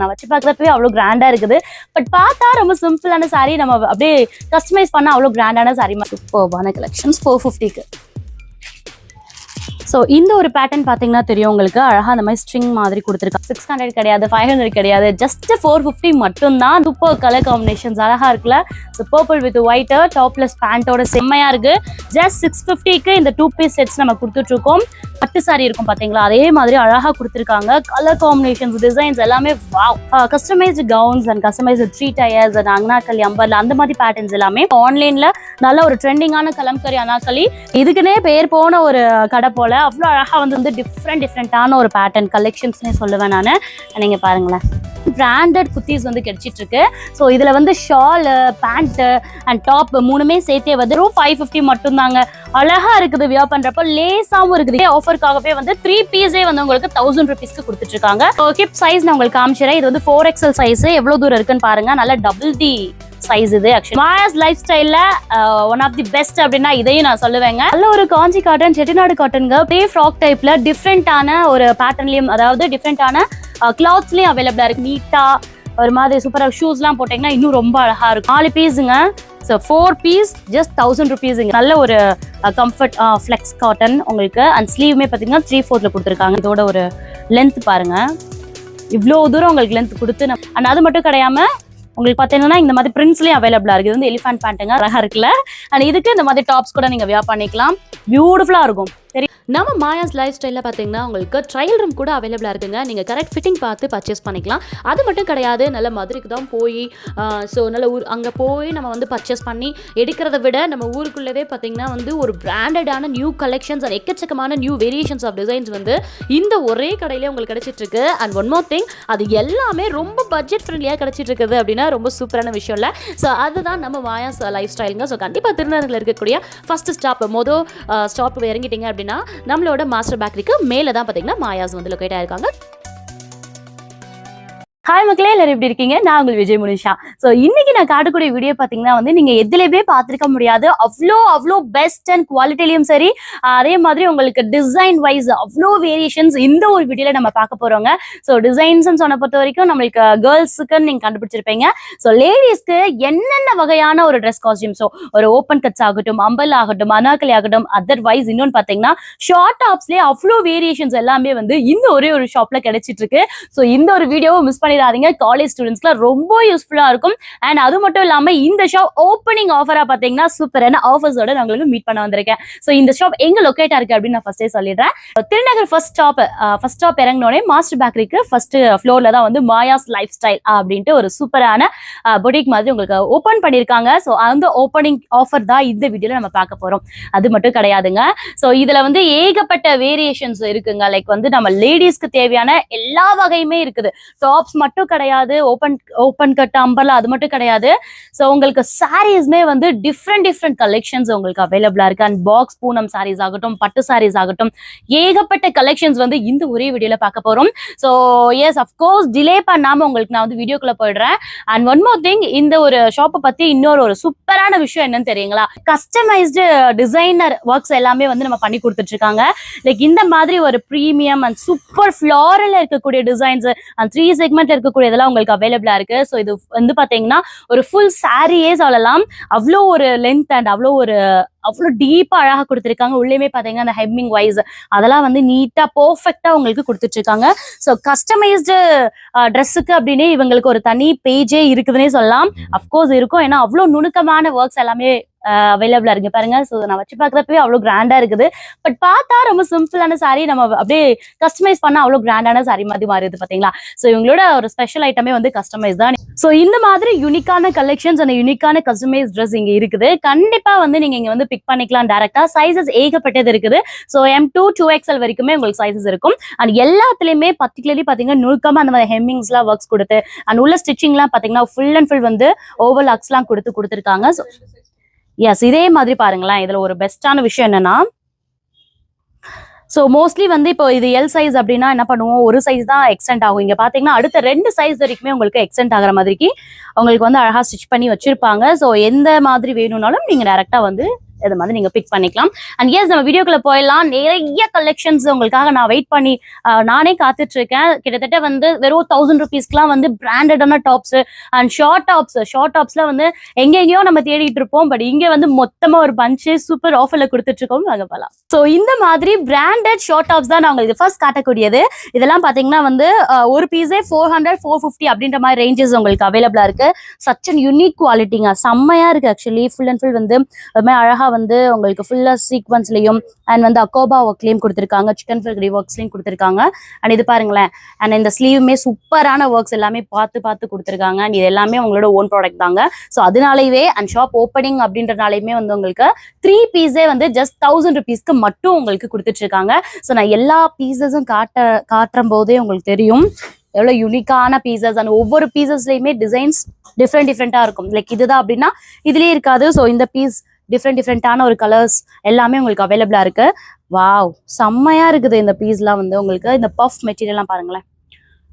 நான் வச்சு பார்க்குறப்பவே அவ்வளோ கிராண்டா இருக்குது. பட் பார்த்தா ரொம்ப சிம்பிளான சாரீ, நம்ம அப்படியே கஸ்டமைஸ் பண்ணா அவ்வளோ கிராண்டான சாரீ. சூப்பர்பான கலெக்ஷன்ஸ் 450க்கு. ஸோ இந்த ஒரு பேட்டர்ன் பார்த்தீங்கன்னா தெரியும் உங்களுக்கு, அழகாக அந்த மாதிரி ஸ்ட்ரிங் மாதிரி கொடுத்துருக்காங்க. 600 கிடையாது, 500 கிடையாது, ஜஸ்ட் 450 மட்டும்தான். சூப்பர் கலர் காம்பினேஷன்ஸ் அழகா இருக்குல்ல. So purple with white topless பேண்டோட செம்மையா இருக்கு. ஜஸ்ட் 650க்கு இந்த 2 பீஸ் செட்ஸ் நம்ம கொடுத்துட்டு இருக்கோம். பட்டு சாரி இருக்கும் பாத்தீங்களா, அதே மாதிரி அழகா கொடுத்துருக்காங்க. கலர் காம்பினேஷன்ஸ், டிசைன்ஸ் எல்லாமே wow. Customised gowns and customised 3 tiers and Anarkali umbrella அந்த மாதிரி பேட்டர்ன்ஸ் எல்லாமே ஆன்லைன்ல நல்ல ஒரு ட்ரெண்டிங்கான கலம்கரி அனாக்கலி. இதுக்குன்னே பேர் போன ஒரு கடை போல அவ்வளோ அழகா வந்து டிஃப்ரெண்டான ஒரு பேட்டர்ன் கலெக்ஷன்ஸ்னே சொல்லுவேன் நான். நீங்க பாருங்களேன், பிராண்டட் குர்த்திஸ் வந்து கிடைச்சிட்டு இருக்கு. ஸோ இதுல வந்து ஷால், பேண்ட் அண்ட் டாப் மூணுமே சேர்த்தே வந்து 550 மட்டும் தாங்க. அழகா இருக்குது, வியர் பண்றப்ப லேசாவும் இருக்குது. ஆஃபருக்காகவே வந்து 3 பீஸே வந்து உங்களுக்கு 1000 ருபீஸ்க்கு கொடுத்துட்டு இருக்காங்க. ஹிப் சைஸ் நான் உங்களுக்கு காமிச்சிடறேன். இது வந்து 4XL சைஸ். எவ்வளவு தூரம் இருக்குன்னு பாருங்க. நல்ல டபுள் டி சைஸ் இது. ஆக்சுவலி மாயாஸ் லைஃப் ஸ்டைல்ல ஒன் ஆஃப் தி பெஸ்ட் அப்படின்னா இதையும் நான் சொல்லுவேங்க. நல்ல ஒரு Kanchi cotton, Chettinad காட்டனுங்க. Pray frock டைப்ல டிஃப்ரெண்டான ஒரு பேட்டர்ன்லயும், அதாவது டிஃப்ரெண்டான கிளாத்ஸ்லயும் அவைலபிளா இருக்கு. நீட்டா ஒரு மாதிரி சூப்பரா ஷூஸ்லாம் போட்டீங்கன்னா இன்னும் ரொம்ப அழகா இருக்கும். 4 பீஸுங்க. ஸோ 4 பீஸ் ஜஸ்ட் 1000 ருபீஸுங்க. நல்ல ஒரு கம்ஃபர்ட் ஃப்ளெக்ஸ் காட்டன் உங்களுக்கு. அண்ட் ஸ்லீவுமே பார்த்தீங்கன்னா 3/4 கொடுத்துருக்காங்க. இதோட ஒரு லென்த் பாருங்க, இவ்வளோ தூரம் உங்களுக்கு லென்த் கொடுத்து. அண்ட் அது மட்டும் கிடையாம உங்களுக்கு பார்த்தீங்கன்னா இந்த மாதிரி பிரிண்ட்ஸ்லயும் அவைலபிளா இருக்கு. இது வந்து எலிஃபண்ட் பேண்ட்டுங்க, அழகா இருக்குல்ல. அண்ட் இதுக்கு இந்த மாதிரி டாப்ஸ் கூட நீங்க வியர் பண்ணிக்கலாம். பியூட்டிஃபுல்லா இருக்கும். சரி, நம்ம மாயாஸ் லைஃப் ஸ்டைலில் பார்த்தீங்கன்னா உங்களுக்கு ட்ரையல் ரூம் கூட அவைலபிளாக இருக்குங்க. நீங்கள் கரெக்ட் ஃபிட்டிங் பார்த்து பர்ச்சேஸ் பண்ணிக்கலாம். அது மட்டும் கிடையாது, நல்ல மதுரைக்கு தான் போய் ஸோ நல்ல அங்கே போய் நம்ம வந்து பர்ச்சேஸ் பண்ணி எடுக்கிறத விட நம்ம ஊருக்குள்ளவே பார்த்தீங்கன்னா வந்து ஒரு பிராண்டடான நியூ கலெக்ஷன்ஸ் அண்ட் எக்கச்சக்கமான நியூ வேரியேஷன்ஸ் ஆஃப் டிசைன்ஸ் வந்து இந்த ஒரே கடையிலே உங்களுக்கு கிடைச்சிட்ருக்கு. அண்ட் ஒன் மோர் திங், அது எல்லாமே ரொம்ப பட்ஜெட் ஃப்ரெண்ட்லியாக கிடைச்சிட்டு இருக்குது அப்படின்னா ரொம்ப சூப்பரான விஷயம் இல்லை. ஸோ அதுதான் நம்ம மாயாஸ் லைஃப் ஸ்டைலுங்க. ஸோ கண்டிப்பாக திருநெல்வேலியில் இருக்கக்கூடிய ஃபர்ஸ்ட் ஸ்டாப் ஸ்டாப் இறங்கிட்டீங்க அப்படின்னா நம்மளோட மாஸ்டர் பேக்கரிக்கு மேல தான் பாத்தீங்கன்னா மாயாஸ் வந்து லொகேட் ஆயிருக்காங்க. ஹாய் மக்களே, எல்லாரும் எப்படி இருக்கீங்க? நான் உங்கள் விஜய் முனிஷா. ஸோ இன்னைக்கு நான் காட்டக்கூடிய வீடியோ பார்த்தீங்கன்னா வந்து நீங்க எதுலையுமே பார்த்துருக்க முடியாது. அவ்வளோ பெஸ்ட் அண்ட் குவாலிட்டிலையும் சரி, அதே மாதிரி உங்களுக்கு டிசைன் வைஸ் அவ்வளோ வேரியேஷன்ஸ் இந்த ஒரு வீடியோல நம்ம பார்க்க போறோங்க. ஸோ டிசைன்ஸ் சொன்ன பொறுத்த வரைக்கும் நம்மளுக்கு கேர்ள்ஸுக்கு நீங்க கண்டுபிடிச்சிருப்பீங்க. ஸோ லேடிஸ்க்கு என்னென்ன வகையான ஒரு ட்ரெஸ் காஸ்டியூம், ஸோ ஒரு ஓப்பன் கட்ஸ் ஆகட்டும், அம்பல் ஆகட்டும், அனாக்கலி ஆகட்டும், அதர்வைஸ் இன்னொன்னு பார்த்தீங்கன்னா ஷார்ட் டாப்ஸ்லேயே அவ்வளோ வேரியேஷன்ஸ் எல்லாமே வந்து இந்த ஒரே ஒரு ஷாப்ல கிடைச்சிட்டு இருக்கு. ஸோ இந்த ஒரு வீடியோவை மிஸ் பண்ணி காலேஜ் ஸ்டூடெண்ட்ஸ்க்குலாம் ரொம்ப யூஸ்ஃபுல்லா இருக்கும். அண்ட் அது மட்டும் இல்லாம இந்த ஷாப் ஓப்பனிங் ஆஃபரா பாத்தீங்கன்னா சூப்பரான ஆஃபர்ஸோட நான் உங்களுக்கு மீட் பண்ண வந்திருக்கேன். சோ இந்த ஷாப் எங்க லொகேட் இருக்கு அப்படின்னு நான் ஃபர்ஸ்டே சொல்லிடுறேன். திருநகர் ஃபர்ஸ்ட் ஸ்டாப் இறங்கினோடனே மாஸ்டர் பேக்கரிக்கு ஃபர்ஸ்ட் ஃப்ளோர்ல தான் வந்து மாயாஸ் லைஃப் ஸ்டைல் அப்படின்ட்டு ஒரு சூப்பரான பொட்டிக் மாதிரி உங்களுக்கு ஓபன் பண்ணிருக்காங்க. ஸோ அந்த ஓப்பனிங் ஆஃபர் தான் இந்த வீடியோல நம்ம பார்க்க போறோம். அது மட்டும் கிடையாதுங்க. ஸோ இதுல வந்து ஏகப்பட்ட வேரியேஷன்ஸ் இருக்குங்க. லைக் வந்து நம்ம லேடிஸ்க்கு தேவையான எல்லா வகையுமே இருக்குது. டாப்ஸ் மட்டும் கிடையாது, ஓப்பன் கட் அம்பர்லா அது மட்டும் கிடையாது. ஸோ உங்களுக்கு சாரீஸ்மே வந்து டிஃப்ரெண்ட் கலெக்ஷன்ஸ் உங்களுக்கு அவைலபிளா இருக்கு. அண்ட் பாக்ஸ் பூனம் சாரீஸ் ஆகட்டும், பட்டு சாரீஸ் ஆகட்டும், ஏகப்பட்ட கலெக்ஷன்ஸ் வந்து இந்த ஒரே வீடியோல பார்க்க போறோம். ஸோ எஸ், அஃப்கோர்ஸ் டிலே பண்ணாம உங்களுக்கு நான் வந்து வீடியோக்குள்ள போயிடுறேன். அண்ட் ஒன் மோர் திங், இந்த ஒரு ஷாப்பை பத்தி இன்னொரு ஒரு சூப்பரான விஷயம் என்னன்னு தெரியுங்களா? கஸ்டமைஸ்டு டிசைனர் ஒர்க்ஸ் எல்லாமே வந்து நம்ம பண்ணி கொடுத்துட்டு இருக்காங்க. லைக் இந்த மாதிரி ஒரு பிரீமியம் அண்ட் சூப்பர் ஃபிளாரல் இருக்கக்கூடிய டிசைன்ஸ் அண்ட் 3 செக்மெண்ட் இருக்கக்கூடிய இதெல்லாம் உங்களுக்கு அவைலபிளா இருக்கு. ஸோ இது வந்து பாத்தீங்கன்னா ஒரு ஃபுல் சாரியே சொல்லலாம். அவ்வளோ ஒரு லென்த் அண்ட் அவ்வளோ டீப்பா அழகா கொடுத்துருக்காங்க. உள்ளேயுமே பாத்தீங்கன்னா அந்த ஹெம்மிங் வைஸ் அதெல்லாம் வந்து நீட்டா பெர்ஃபெக்டா உங்களுக்கு கொடுத்துட்டு இருக்காங்க. ஸோ கஸ்டமைஸ்டு ட்ரெஸ்ஸுக்கு அப்படின்னே இவங்களுக்கு ஒரு தனி பேஜே இருக்குதுன்னே சொல்லலாம். அஃப்கோர்ஸ் இருக்கும், ஏன்னா அவ்வளோ நுணுக்கமான ஒர்க்ஸ் எல்லாமே அவைலபிளா இருக்கு பாருங்க. ஸோ நான் வச்சு பார்க்குறப்பவே அவ்வளோ கிராண்டா இருக்குது. பட் பார்த்தா ரொம்ப சிம்பிளான சாரீ, நம்ம அப்படியே கஸ்டமைஸ் பண்ணா அவ்வளோ கிராண்டான சாரீ மாதிரி மாறிடுது பாத்தீங்களா? ஸோ இவங்களோட ஒரு ஸ்பெஷல் ஐட்டமே வந்து கஸ்டமைஸ் தான். ஸோ இந்த மாதிரி யூனிக்கான கலெக்ஷன்ஸ் அண்ட் யூனிக்கான கஸ்டமைஸ் ட்ரெஸ் இங்க இருக்குது. கண்டிப்பா வந்து நீங்க இங்க வந்து பிக் பண்ணிக்கலாம் டைரக்டா. சைசஸ் ஏகப்பட்டது இருக்குது. ஸோ M2 2XL வரைக்குமே உங்களுக்கு சைசஸ் இருக்கும். அண்ட் எல்லாத்துலயுமே பர்டிகுலர்லி பாத்தீங்கன்னா நுணுக்கமா அந்த மாதிரி ஹெம்மிங்ஸ் எல்லாம் ஒர்க்ஸ் கொடுத்து அண்ட் உள்ள ஸ்டிச்சிங் எல்லாம் பாத்தீங்கன்னா ஃபுல் அண்ட் ஃபுல் வந்து ஓவல் அக்ஸ் எல்லாம் கொடுத்துருக்காங்க. எஸ், இதே மாதிரி பாருங்களேன். இதுல ஒரு பெஸ்டான விஷயம் என்னன்னா, ஸோ மோஸ்ட்லி வந்து இப்போ இது எல் சைஸ் அப்படின்னா என்ன பண்ணுவோம், ஒரு சைஸ் தான் எக்ஸ்டெண்ட் ஆகும். இங்க பாத்தீங்கன்னா அடுத்த 2 சைஸ் வரைக்குமே உங்களுக்கு எக்ஸ்டெண்ட் ஆகிற மாதிரிக்கு உங்களுக்கு வந்து அழகா ஸ்டிச் பண்ணி வச்சிருப்பாங்க. ஸோ எந்த மாதிரி வேணும்னாலும் நீங்க டைரக்டா வந்து இது மாதிரி நீங்க பிக் பண்ணிக்கலாம். அண்ட் எஸ் நம்ம வீடியோக்குள்ள போயிடலாம். நிறைய கலெக்ஷன்ஸ் உங்களுக்காக நான் வெயிட் பண்ணி நானே காத்துட்டு இருக்கேன். கிட்டத்தட்ட வந்து வெறும் 1000 rupeesக்குலாம் வந்து பிராண்டடான டாப்ஸ் அண்ட் ஷார்ட் டாப்ஸ்ல வந்து எங்கெங்கயோ நம்ம தேடிட்டு இருப்போம். பட் இங்க வந்து மொத்தமா ஒரு பஞ்ச் சூப்பர் ஆஃபர்ல கொடுத்துட்டு இருக்கோம். வாங்க போலாம். ஸோ இந்த மாதிரி பிராண்டட் ஷார்ட் டாப்ஸ் தான் நான் உங்களுக்கு ஃபர்ஸ்ட் காட்டக்கூடியது. இதெல்லாம் பாத்தீங்கன்னா வந்து ஒரு பீஸே 400 450 அப்படின்ற மாதிரி ரேஞ்சஸ் உங்களுக்கு அவைலபிளா இருக்கு. சச் அண்ட் யூனிக் குவாலிட்டிங்க, செம்மையா இருக்கு. ஆக்சுவலி ஃபுல் அண்ட் ஃபுல் வந்து அழகா வந்து உங்களுக்கு ஃபுல்லா சீக்வன்ஸ்லயும் அண்ட் வந்து அக்கோபா ஒர்க்லயும் கொடுத்துருக்காங்க, சிக்கன் ஃபில்கரி ஒர்க்ஸ்லயும் கொடுத்துருக்காங்க. அண்ட் இது பாருங்களேன், அண்ட் இந்த ஸ்லீவுமே சூப்பரான ஒர்க்ஸ் எல்லாமே பார்த்து கொடுத்துருக்காங்க. அண்ட் இது எல்லாமே உங்களோட ஓன் ப்ராடக்ட் தாங்க. ஸோ அதனாலவே அண்ட் ஷாப் ஓப்பனிங் அப்படின்றனாலையுமே வந்து உங்களுக்கு 3 பீஸே வந்து ஜஸ்ட் 1000 rupeesக்கு மட்டும் உங்களுக்கு கொடுத்துட்டு இருக்காங்க. ஸோ நான் எல்லா பீசஸும் காட்டுற போதே உங்களுக்கு தெரியும் எவ்வளவு யூனிக்கான பீசஸ். அண்ட் ஒவ்வொரு பீசஸ்லயுமே டிசைன்ஸ் டிஃப்ரெண்டா இருக்கும். லைக் இதுதான் அப்படின்னா இதுலயே இருக்காது. ஸோ இந்த பீஸ் டிஃப்ரெண்டான ஒரு கலர்ஸ் எல்லாமே உங்களுக்கு அவைலபிளா இருக்கு. வாவ், செம்மையா இருக்குது இந்த பீஸ்லாம் வந்து உங்களுக்கு. இந்த பஃப் மெட்டீரியல்லாம் பாருங்களேன்,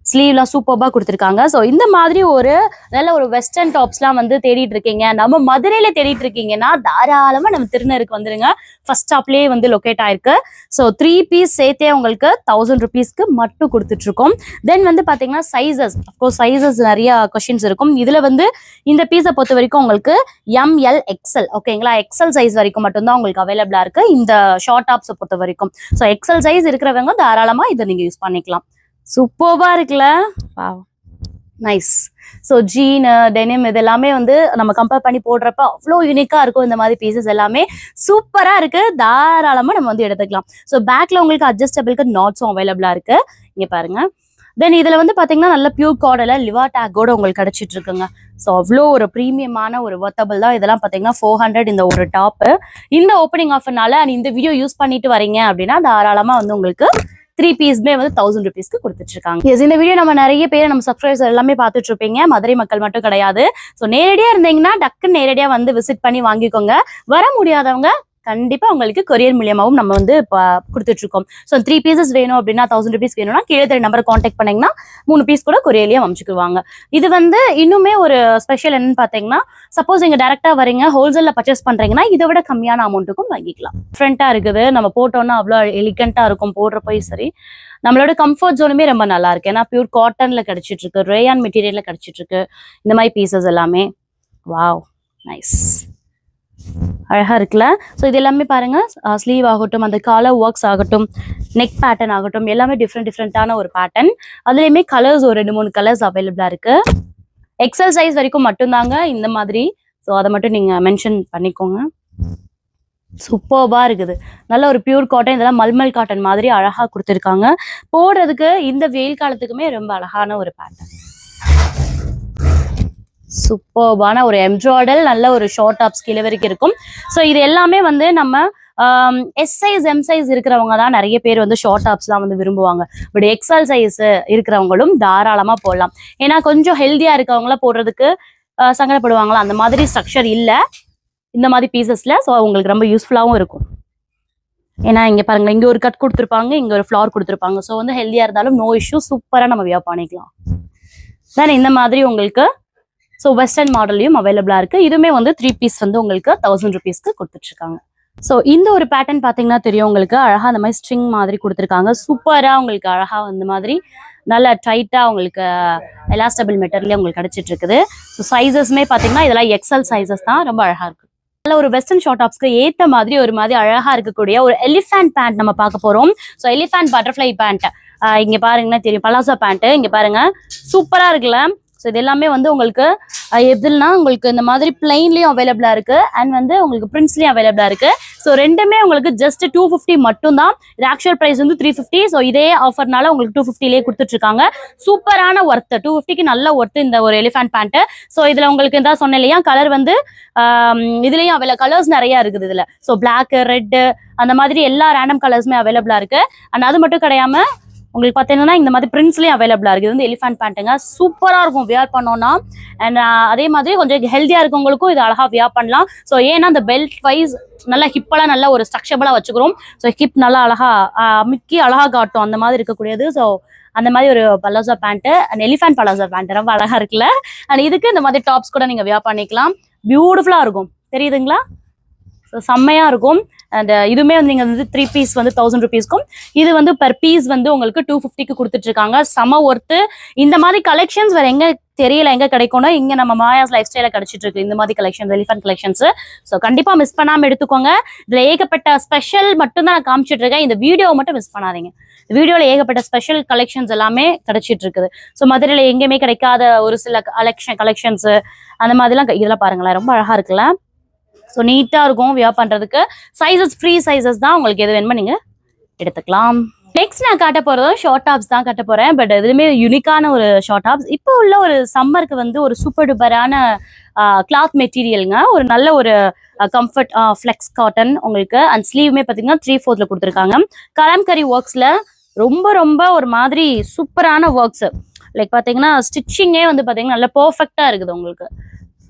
ஸ்லீவ்லாம் சூப்பர்பா கொடுத்துருக்காங்க. ஸோ இந்த மாதிரி ஒரு நல்ல ஒரு வெஸ்டர்ன் டாப்ஸ்லாம் வந்து தேடிட்டு இருக்கீங்க, நம்ம மதுரையில தேடிட்டு இருக்கீங்கன்னா தாராளமா நம்ம திருநருக்கு வந்துருங்க. ஃபர்ஸ்ட் ஸ்டாப்லேயே வந்து லொக்கேட் ஆயிருக்கு. ஸோ 3 பீஸ் சேர்த்தே உங்களுக்கு 1000 rupeesக்கு மட்டும் கொடுத்துட்டு இருக்கோம். தென் வந்து பாத்தீங்கன்னா சைசஸ், அஃப்கோர்ஸ் சைசஸ் நிறைய கொஸ்டின்ஸ் இருக்கும். இதுல வந்து இந்த பீஸை பொறுத்த வரைக்கும் உங்களுக்கு ML XL ஓகேங்களா, எக்ஸல் சைஸ் வரைக்கும் மட்டும்தான் உங்களுக்கு அவைலபிளா இருக்கு இந்த ஷார்ட் டாப்ஸை பொறுத்த வரைக்கும். ஸோ எக்ஸல் சைஸ் இருக்கிறவங்க தாராளமா இதை நீங்க யூஸ் பண்ணிக்கலாம். சூப்பர்பா இருக்குல்ல, நைஸ். ஸோ ஜீன் டெனிம் இது எல்லாமே வந்து நம்ம கம்பேர் பண்ணி போடுறப்ப அவ்வளோ யூனிக்கா இருக்கும். இந்த மாதிரி பீசஸ் எல்லாமே சூப்பரா இருக்கு, தாராளமா நம்ம வந்து எடுத்துக்கலாம். ஸோ பேக்ல உங்களுக்கு அட்ஜஸ்டபிளுக்கு நாட்ஸும் அவைலபிளா இருக்கு, இங்க பாருங்க. தென் இதுல வந்து பாத்தீங்கன்னா நல்ல பியூர் கார்டுல லிவா டேக்கோட உங்களுக்கு கிடைச்சிட்டு இருக்குங்க. ஸோ அவ்வளோ ஒரு ப்ரீமியமான ஒரு வர்த்தபிள் தான். இதெல்லாம் பாத்தீங்கன்னா 400 இந்த ஒரு டாப். இந்த ஓப்பனிங் ஆஃபர்னால அண்ட் இந்த வீடியோ யூஸ் பண்ணிட்டு வரீங்க அப்படின்னா தாராளமா வந்து உங்களுக்கு 3 பீஸ்மே வந்து 1000 rupeesக்கு கொடுத்துட்டு இருக்காங்க. எஸ், இந்த வீடியோ நம்ம நிறைய பேர் நம்ம சப்ஸ்கிரைபர்ஸ் எல்லாமே பார்த்துட்டு இருப்பீங்க, மதுரை மக்கள் மட்டும் கிடையாது. ஸோ நேரடியா இருந்தீங்கன்னா டக்குன்னு நேரடியா வந்து விசிட் பண்ணி வாங்கிக்கோங்க. வர முடியாதவங்க கண்டிப்பா உங்களுக்கு கொரியர் மூலியமாவும் நம்ம வந்து கொடுத்துட்டு இருக்கோம். ஸோ 3 பீசஸ் வேணும் அப்படின்னா 1000 rupees வேணும்னா கீழே 3 நம்பரை கான்டாக்ட் பண்ணீங்கன்னா 3 பீஸ் கூட கொரியர்லயே அமைச்சுக்குவாங்க. இது வந்து இன்னுமே ஒரு ஸ்பெஷல் என்னன்னு பாத்தீங்கன்னா, சப்போஸ் நீங்க டைரக்டா வரீங்க ஹோல்சேல்ல பர்ச்சேஸ் பண்றீங்கன்னா இதை விட கம்மியான அமௌண்ட்டுக்கும் வாங்கிக்கலாம். டிஃப்ரெண்டா இருக்குது, நம்ம போட்டோம்னா அவ்வளோ எலிகண்டா இருக்கும் போடுறப்போய் சரி. நம்மளோட கம்ஃபர்ட் ஜோனுமே ரொம்ப நல்லா இருக்கு, ஏன்னா பியூர் காட்டன்ல கிடைச்சிட்டு இருக்கு, ரேயான் மெட்டீரியல்ல கிடைச்சிட்டு இருக்கு இந்த மாதிரி பீசஸ் எல்லாமே. வாவ், நைஸ், அழகா இருக்குல்ல. ஸோ இது எல்லாமே பாருங்க, ஸ்லீவ் ஆகட்டும், அந்த காலர் ஒர்க்ஸ் ஆகட்டும், நெக் பேட்டர்ன் ஆகட்டும், எல்லாமே டிஃப்ரெண்டான ஒரு பேட்டர்ன். அதுலயுமே கலர்ஸ் ஒரு 2-3 கலர்ஸ் அவைலபிளா இருக்கு. எக்ஸல் சைஸ் வரைக்கும் மட்டும்தாங்க இந்த மாதிரி. ஸோ அதை மட்டும் நீங்க மென்ஷன் பண்ணிக்கோங்க. சூப்பர்பா இருக்குது, நல்ல ஒரு பியூர் காட்டன். இதெல்லாம் மல்மல் காட்டன் மாதிரி அழகா கொடுத்துருக்காங்க. போடுறதுக்கு இந்த வெயில் காலத்துக்குமே ரொம்ப அழகான ஒரு பேட்டர்ன். சூப்பர்பான ஒரு எம்ப்ராய்டல் நல்ல ஒரு ஷார்ட் டாப்ஸ் கீழே வரைக்கும் இருக்கும். ஸோ இது எல்லாமே வந்து நம்ம எஸ் சைஸ் எம் சைஸ் இருக்கிறவங்க தான் நிறைய பேர் வந்து ஷார்ட் டாப்ஸ்லாம் வந்து விரும்புவாங்க. பட் எக்ஸல் சைஸ் இருக்கிறவங்களும் தாராளமா போடலாம். ஏன்னா கொஞ்சம் ஹெல்தியா இருக்கவங்களாம் போடுறதுக்கு சங்கடப்படுவாங்களா, அந்த மாதிரி ஸ்ட்ரக்சர் இல்லை இந்த மாதிரி பீசஸ்ல. ஸோ உங்களுக்கு ரொம்ப யூஸ்ஃபுல்லாகவும் இருக்கும். ஏன்னா இங்க பாருங்க, இங்க ஒரு கட் கொடுத்துருப்பாங்க, இங்க ஒரு ஃபிளவர் கொடுத்துருப்பாங்க. ஸோ வந்து ஹெல்தியா இருந்தாலும் நோ இஷ்யூ, சூப்பரா நம்ம வியர் பண்ணிக்கலாம். தென் இந்த மாதிரி உங்களுக்கு ஸோ வெஸ்டர்ன் மாடல்லையும் அவைலபிளா இருக்கு. இதுவுமே வந்து 3 பீஸ் வந்து உங்களுக்கு 1000 rupeesக்கு கொடுத்துட்டு இருக்காங்க. ஸோ இந்த ஒரு பேட்டர்ன் பாத்தீங்கன்னா தெரியும் உங்களுக்கு, அழகா அந்த மாதிரி ஸ்ட்ரிங் மாதிரி கொடுத்துருக்காங்க. சூப்பரா உங்களுக்கு அழகா இந்த மாதிரி நல்ல டைட்டா உங்களுக்கு எலாஸ்டபிள் மெட்டீரியல் உங்களுக்கு கிடைச்சிட்டு இருக்குது. ஸோ சைசஸ்மே பாத்தீங்கன்னா இதெல்லாம் எக்ஸல் சைசஸ் தான், ரொம்ப அழகா இருக்கு. நல்ல ஒரு வெஸ்டர்ன் ஷார்ட் டாப்ஸ்க்கு ஏத்த மாதிரி ஒரு மாதிரி அழகா இருக்கக்கூடிய ஒரு எலிஃபேண்ட் பேண்ட் நம்ம பார்க்க போறோம். ஸோ எலிஃபேண்ட் பட்டர்ஃபிளை பேண்ட் இங்க பாருங்கன்னா தெரியும், பலாசா பேண்ட் இங்க பாருங்க, சூப்பரா இருக்குல்ல. ஸோ இது எல்லாமே வந்து உங்களுக்கு எப்படின்னா உங்களுக்கு இந்த மாதிரி பிளைன்லயும் அவைலபிளா இருக்கு அண்ட் வந்து உங்களுக்கு பிரிண்ட்ஸ்லயும் அவைலபிளா இருக்கு. ஸோ ரெண்டுமே உங்களுக்கு ஜஸ்ட் 250 மட்டும் தான். இது ஆக்சுவல் பிரைஸ் வந்து 350. ஸோ இதே ஆஃபர்னால உங்களுக்கு 250லேயே கொடுத்துட்டு இருக்காங்க. சூப்பரான ஒர்த், 250க்கு நல்ல ஒர்த் இந்த ஒரு எலிஃபேண்ட் பேண்ட். ஸோ இதுல உங்களுக்கு தான் சொன்னேன் இல்லையா, கலர் வந்து இதுலயும் அவைலபிள், கலர்ஸ் நிறைய இருக்குது இதுல. ஸோ பிளாக், ரெட் அந்த மாதிரி எல்லா ரேண்டம் கலர்ஸுமே அவைலபிளா இருக்கு. அண்ட் அது மட்டும் கிடையாம உங்களுக்கு பார்த்தீங்கன்னா இந்த மாதிரி பிரிண்ட்ஸ்லயும் அவைலபிளா இருக்கு. இது வந்து எலிஃபேண்ட் பேண்ட்டுங்க, சூப்பரா இருக்கும் வியர் பண்ணோம்னா. அண்ட் அதே மாதிரி கொஞ்சம் ஹெல்த்தியா இருக்கவங்களுக்கும் இது அழகா வியர் பண்ணலாம். ஸோ ஏன்னா அந்த பெல்ட் வைஸ் நல்லா ஹிப்பெல்லாம் நல்லா ஒரு ஸ்ட்ரக்சரபிளா வச்சுக்கிறோம். ஸோ ஹிப் நல்லா அழகா மிக்கி அழகா காட்டும் அந்த மாதிரி இருக்கக்கூடியது. ஸோ அந்த மாதிரி ஒரு palazzo pant, and elephant palazzo pant ரொம்ப அழகா இருக்குல்ல. அண்ட் இதுக்கு இந்த மாதிரி டாப்ஸ் கூட நீங்க வியர் பண்ணிக்கலாம், பியூட்டிஃபுல்லா இருக்கும், தெரியுதுங்களா? செம்மையா இருக்கும். அண்ட் இதுவுமே வந்து நீங்க வந்து 3 பீஸ் வந்து 1000 rupeesக்கும், இது வந்து per பீஸ் வந்து உங்களுக்கு 250க்கு கொடுத்துட்டு இருக்காங்க. செம ஒர்த்து. இந்த மாதிரி கலெக்ஷன்ஸ் வேற எங்க தெரியல, எங்க கிடைக்கும்னா இங்க நம்ம மாயாஸ் லைஃப் ஸ்டைல கிடைச்சிட்டு இருக்கு இந்த மாதிரி கலெக்ஷன்ஸ், எலிஃபன்ட் கலெக்ஷன்ஸ். ஸோ கண்டிப்பா மிஸ் பண்ணாம எடுத்துக்கோங்க. இதுல ஏகப்பட்ட ஸ்பெஷல் மட்டும் தான் நான் காமிச்சிட்டு இருக்கேன். இந்த வீடியோவை மட்டும் மிஸ் பண்ணாதீங்க. வீடியோல ஏகப்பட்ட ஸ்பெஷல் கலெக்ஷன்ஸ் எல்லாமே கிடைச்சிட்டு இருக்குது. ஸோ மதுரையில எங்கேயுமே கிடைக்காத ஒரு சில கலெக்ஷன்ஸ் அந்த மாதிரிலாம் இதெல்லாம் பாருங்களேன், ரொம்ப அழகா இருக்குல்ல. ஸோ நீட்டா இருக்கும் வியர் பண்றதுக்கு. சைசஸ் ஃப்ரீ சைசஸ் தான், உங்களுக்கு எது வேணுமோ நீங்க எடுத்துக்கலாம். நெக்ஸ்ட் நான் காட்ட போறதும் ஷார்ட் டாப்ஸ் தான் காட்ட போறேன். பட் இதுலயுமே யூனிக்கான ஒரு ஷார்ட் டாப்ஸ். இப்போ உள்ள ஒரு சம்மருக்கு வந்து ஒரு சூப்பர் டூப்பரான கிளாத் மெட்டீரியலுங்க. ஒரு நல்ல ஒரு கம்ஃபர்ட் ஃபிளெக்ஸ் காட்டன் உங்களுக்கு. அண்ட் ஸ்லீவுமே பார்த்தீங்கன்னா 3/4 கொடுத்துருக்காங்க. கலம்கரி ஒர்க்ஸ்ல ரொம்ப ரொம்ப ஒரு மாதிரி சூப்பரான ஒர்க்ஸ். லைக் பார்த்தீங்கன்னா ஸ்டிச்சிங்கே வந்து பார்த்தீங்கன்னா நல்லா பர்ஃபெக்டா இருக்குது உங்களுக்கு.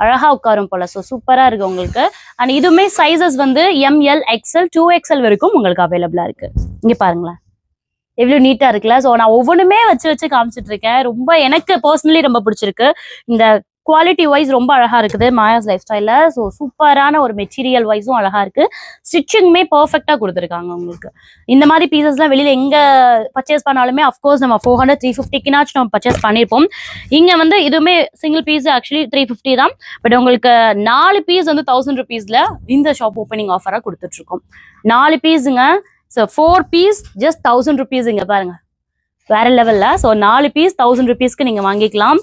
அழகா உட்காரும் போல. ஸோ சூப்பரா இருக்கு உங்களுக்கு. அண்ட் இதுவுமே சைசஸ் வந்து ML XL 2XL வரைக்கும் உங்களுக்கு அவைலபிளா இருக்கு. இங்க பாருங்களேன் எவ்வளவு நீட்டா இருக்குல்ல. ஸோ நான் ஒவ்வொன்றுமே வச்சு காமிச்சிட்டு இருக்கேன். ரொம்ப எனக்கு பர்சனலி ரொம்ப பிடிச்சிருக்கு. இந்த குவாலிட்டி வைஸ் ரொம்ப அழகா இருக்குது மாயாஸ் லைஃப் ஸ்டைல. ஸோ சூப்பரான ஒரு மெட்டீரியல் வைஸும் அழகா இருக்கு. ஸ்டிச்சிங்குமே பர்ஃபெக்டா கொடுத்துருக்காங்க உங்களுக்கு. இந்த மாதிரி பீசஸ்லாம் வெளியில எங்க பர்ச்சேஸ் பண்ணாலுமே அஃப்கோர்ஸ் நம்ம 400 350க்குனாச்சும் நம்ம பர்ச்சேஸ் பண்ணியிருப்போம். இங்க வந்து இதுவுமே சிங்கிள் பீஸ் ஆக்சுவலி 350 தான். பட் உங்களுக்கு 4 பீஸ் வந்து 1000 rupeesல இந்த ஷாப் ஓப்பனிங் ஆஃபரா கொடுத்துட்டு இருக்கோம். 4 பீஸுங்க. So 4 piece just 1000 rupees. இங்க பாருங்க வேற லெவல்ல. ஸோ 4 பீஸ் 1000 rupeesக்கு நீங்க வாங்கிக்கலாம்.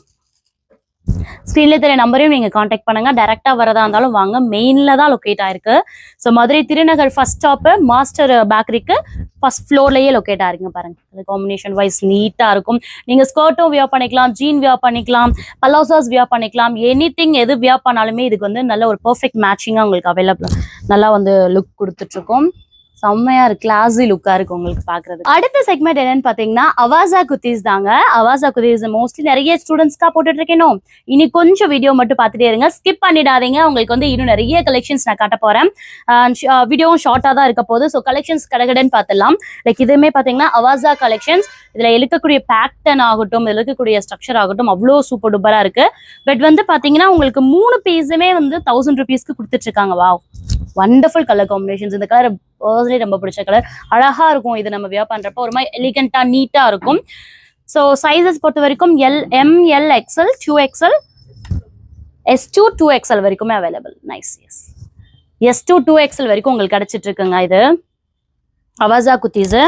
ஸ்க்ரீன்ல தெரிய நம்பரையும் நீங்க காண்டாக்ட் பண்ணுங்க. டைரக்டா வரதா இருந்தாலும் வாங்க. மெயின்ல தான் லொக்கேட் ஆயிருக்கு. So Madurai Thirunagar first stop master பேக்கரிக்கு ஃபர்ஸ்ட் ஃப்ளோர்லயே லொக்கேட் ஆயிருங்க. பாருங்க காம்பினேஷன் வைஸ் நீட்டா இருக்கும். நீங்க ஸ்கர்ட்டும் வியர் பண்ணிக்கலாம், ஜீன் வியர் பண்ணிக்கலாம், பலோசாஸ் வியர் பண்ணிக்கலாம். எனிதிங் எது வியர் பண்ணாலுமே இதுக்கு வந்து நல்ல ஒரு பெர்ஃபெக்ட் மேட்சிங்கா உங்களுக்கு அவைலபிள் நல்லா வந்து லுக் கொடுத்துட்டு இருக்கோம். செம்மையா இருக்கு, கிளாஸி லுக்கா இருக்கு உங்களுக்கு பாக்குறது. அடுத்த செக்மெண்ட் என்னன்னு பாத்தீங்கன்னா அவாசா குர்த்திஸ் தாங்க. அவாசா குர்த்திஸ் மோஸ்ட்லி நிறைய ஸ்டூடெண்ட்ஸ்க்கா போட்டுட்டு இருக்கேனோ. இனி கொஞ்சம் வீடியோ மட்டும் பார்த்துட்டே இருங்க, ஸ்கிப் பண்ணிடாதீங்க. உங்களுக்கு வந்து இன்னும் நிறைய கலெக்ஷன்ஸ் நான் காட்ட போறேன். வீடியோவும் ஷார்ட்டா தான் இருக்க போகுது. ஸோ கலெக்ஷன்ஸ் கடகடன்னு பார்த்துடலாம். லைக் இதுவுமே பாத்தீங்கன்னா அவாசா கலெக்ஷன்ஸ். இதுல இருக்கக்கூடிய பேட்டர்ன் ஆகட்டும், இதுல இருக்கக்கூடிய ஸ்ட்ரக்சர் ஆகட்டும் அவ்வளோ சூப்பர் டூப்பரா இருக்கு. பட் வந்து பாத்தீங்கன்னா உங்களுக்கு 3 பீஸுமே வந்து 1000 rupeesக்கு கொடுத்துட்டு இருக்காங்க. Wow, wonderful colour combinations. இந்த கலர் பர்சனலி ரொம்ப பிடிச்ச கலர். அழகா இருக்கும் இது நம்ம வியர் பண்றப்ப ஒரு மாதிரி எலிகண்டா நீட்டா இருக்கும். ஸோ சைசஸ் பொறுத்த வரைக்கும் ML XL 2XL S2 2XL வரைக்குமே அவைலபிள். நைஸ். S2 2XL வரைக்கும் உங்களுக்கு கிடைச்சிட்டு இருக்குங்க. இது அவாசா குர்த்திஸ்,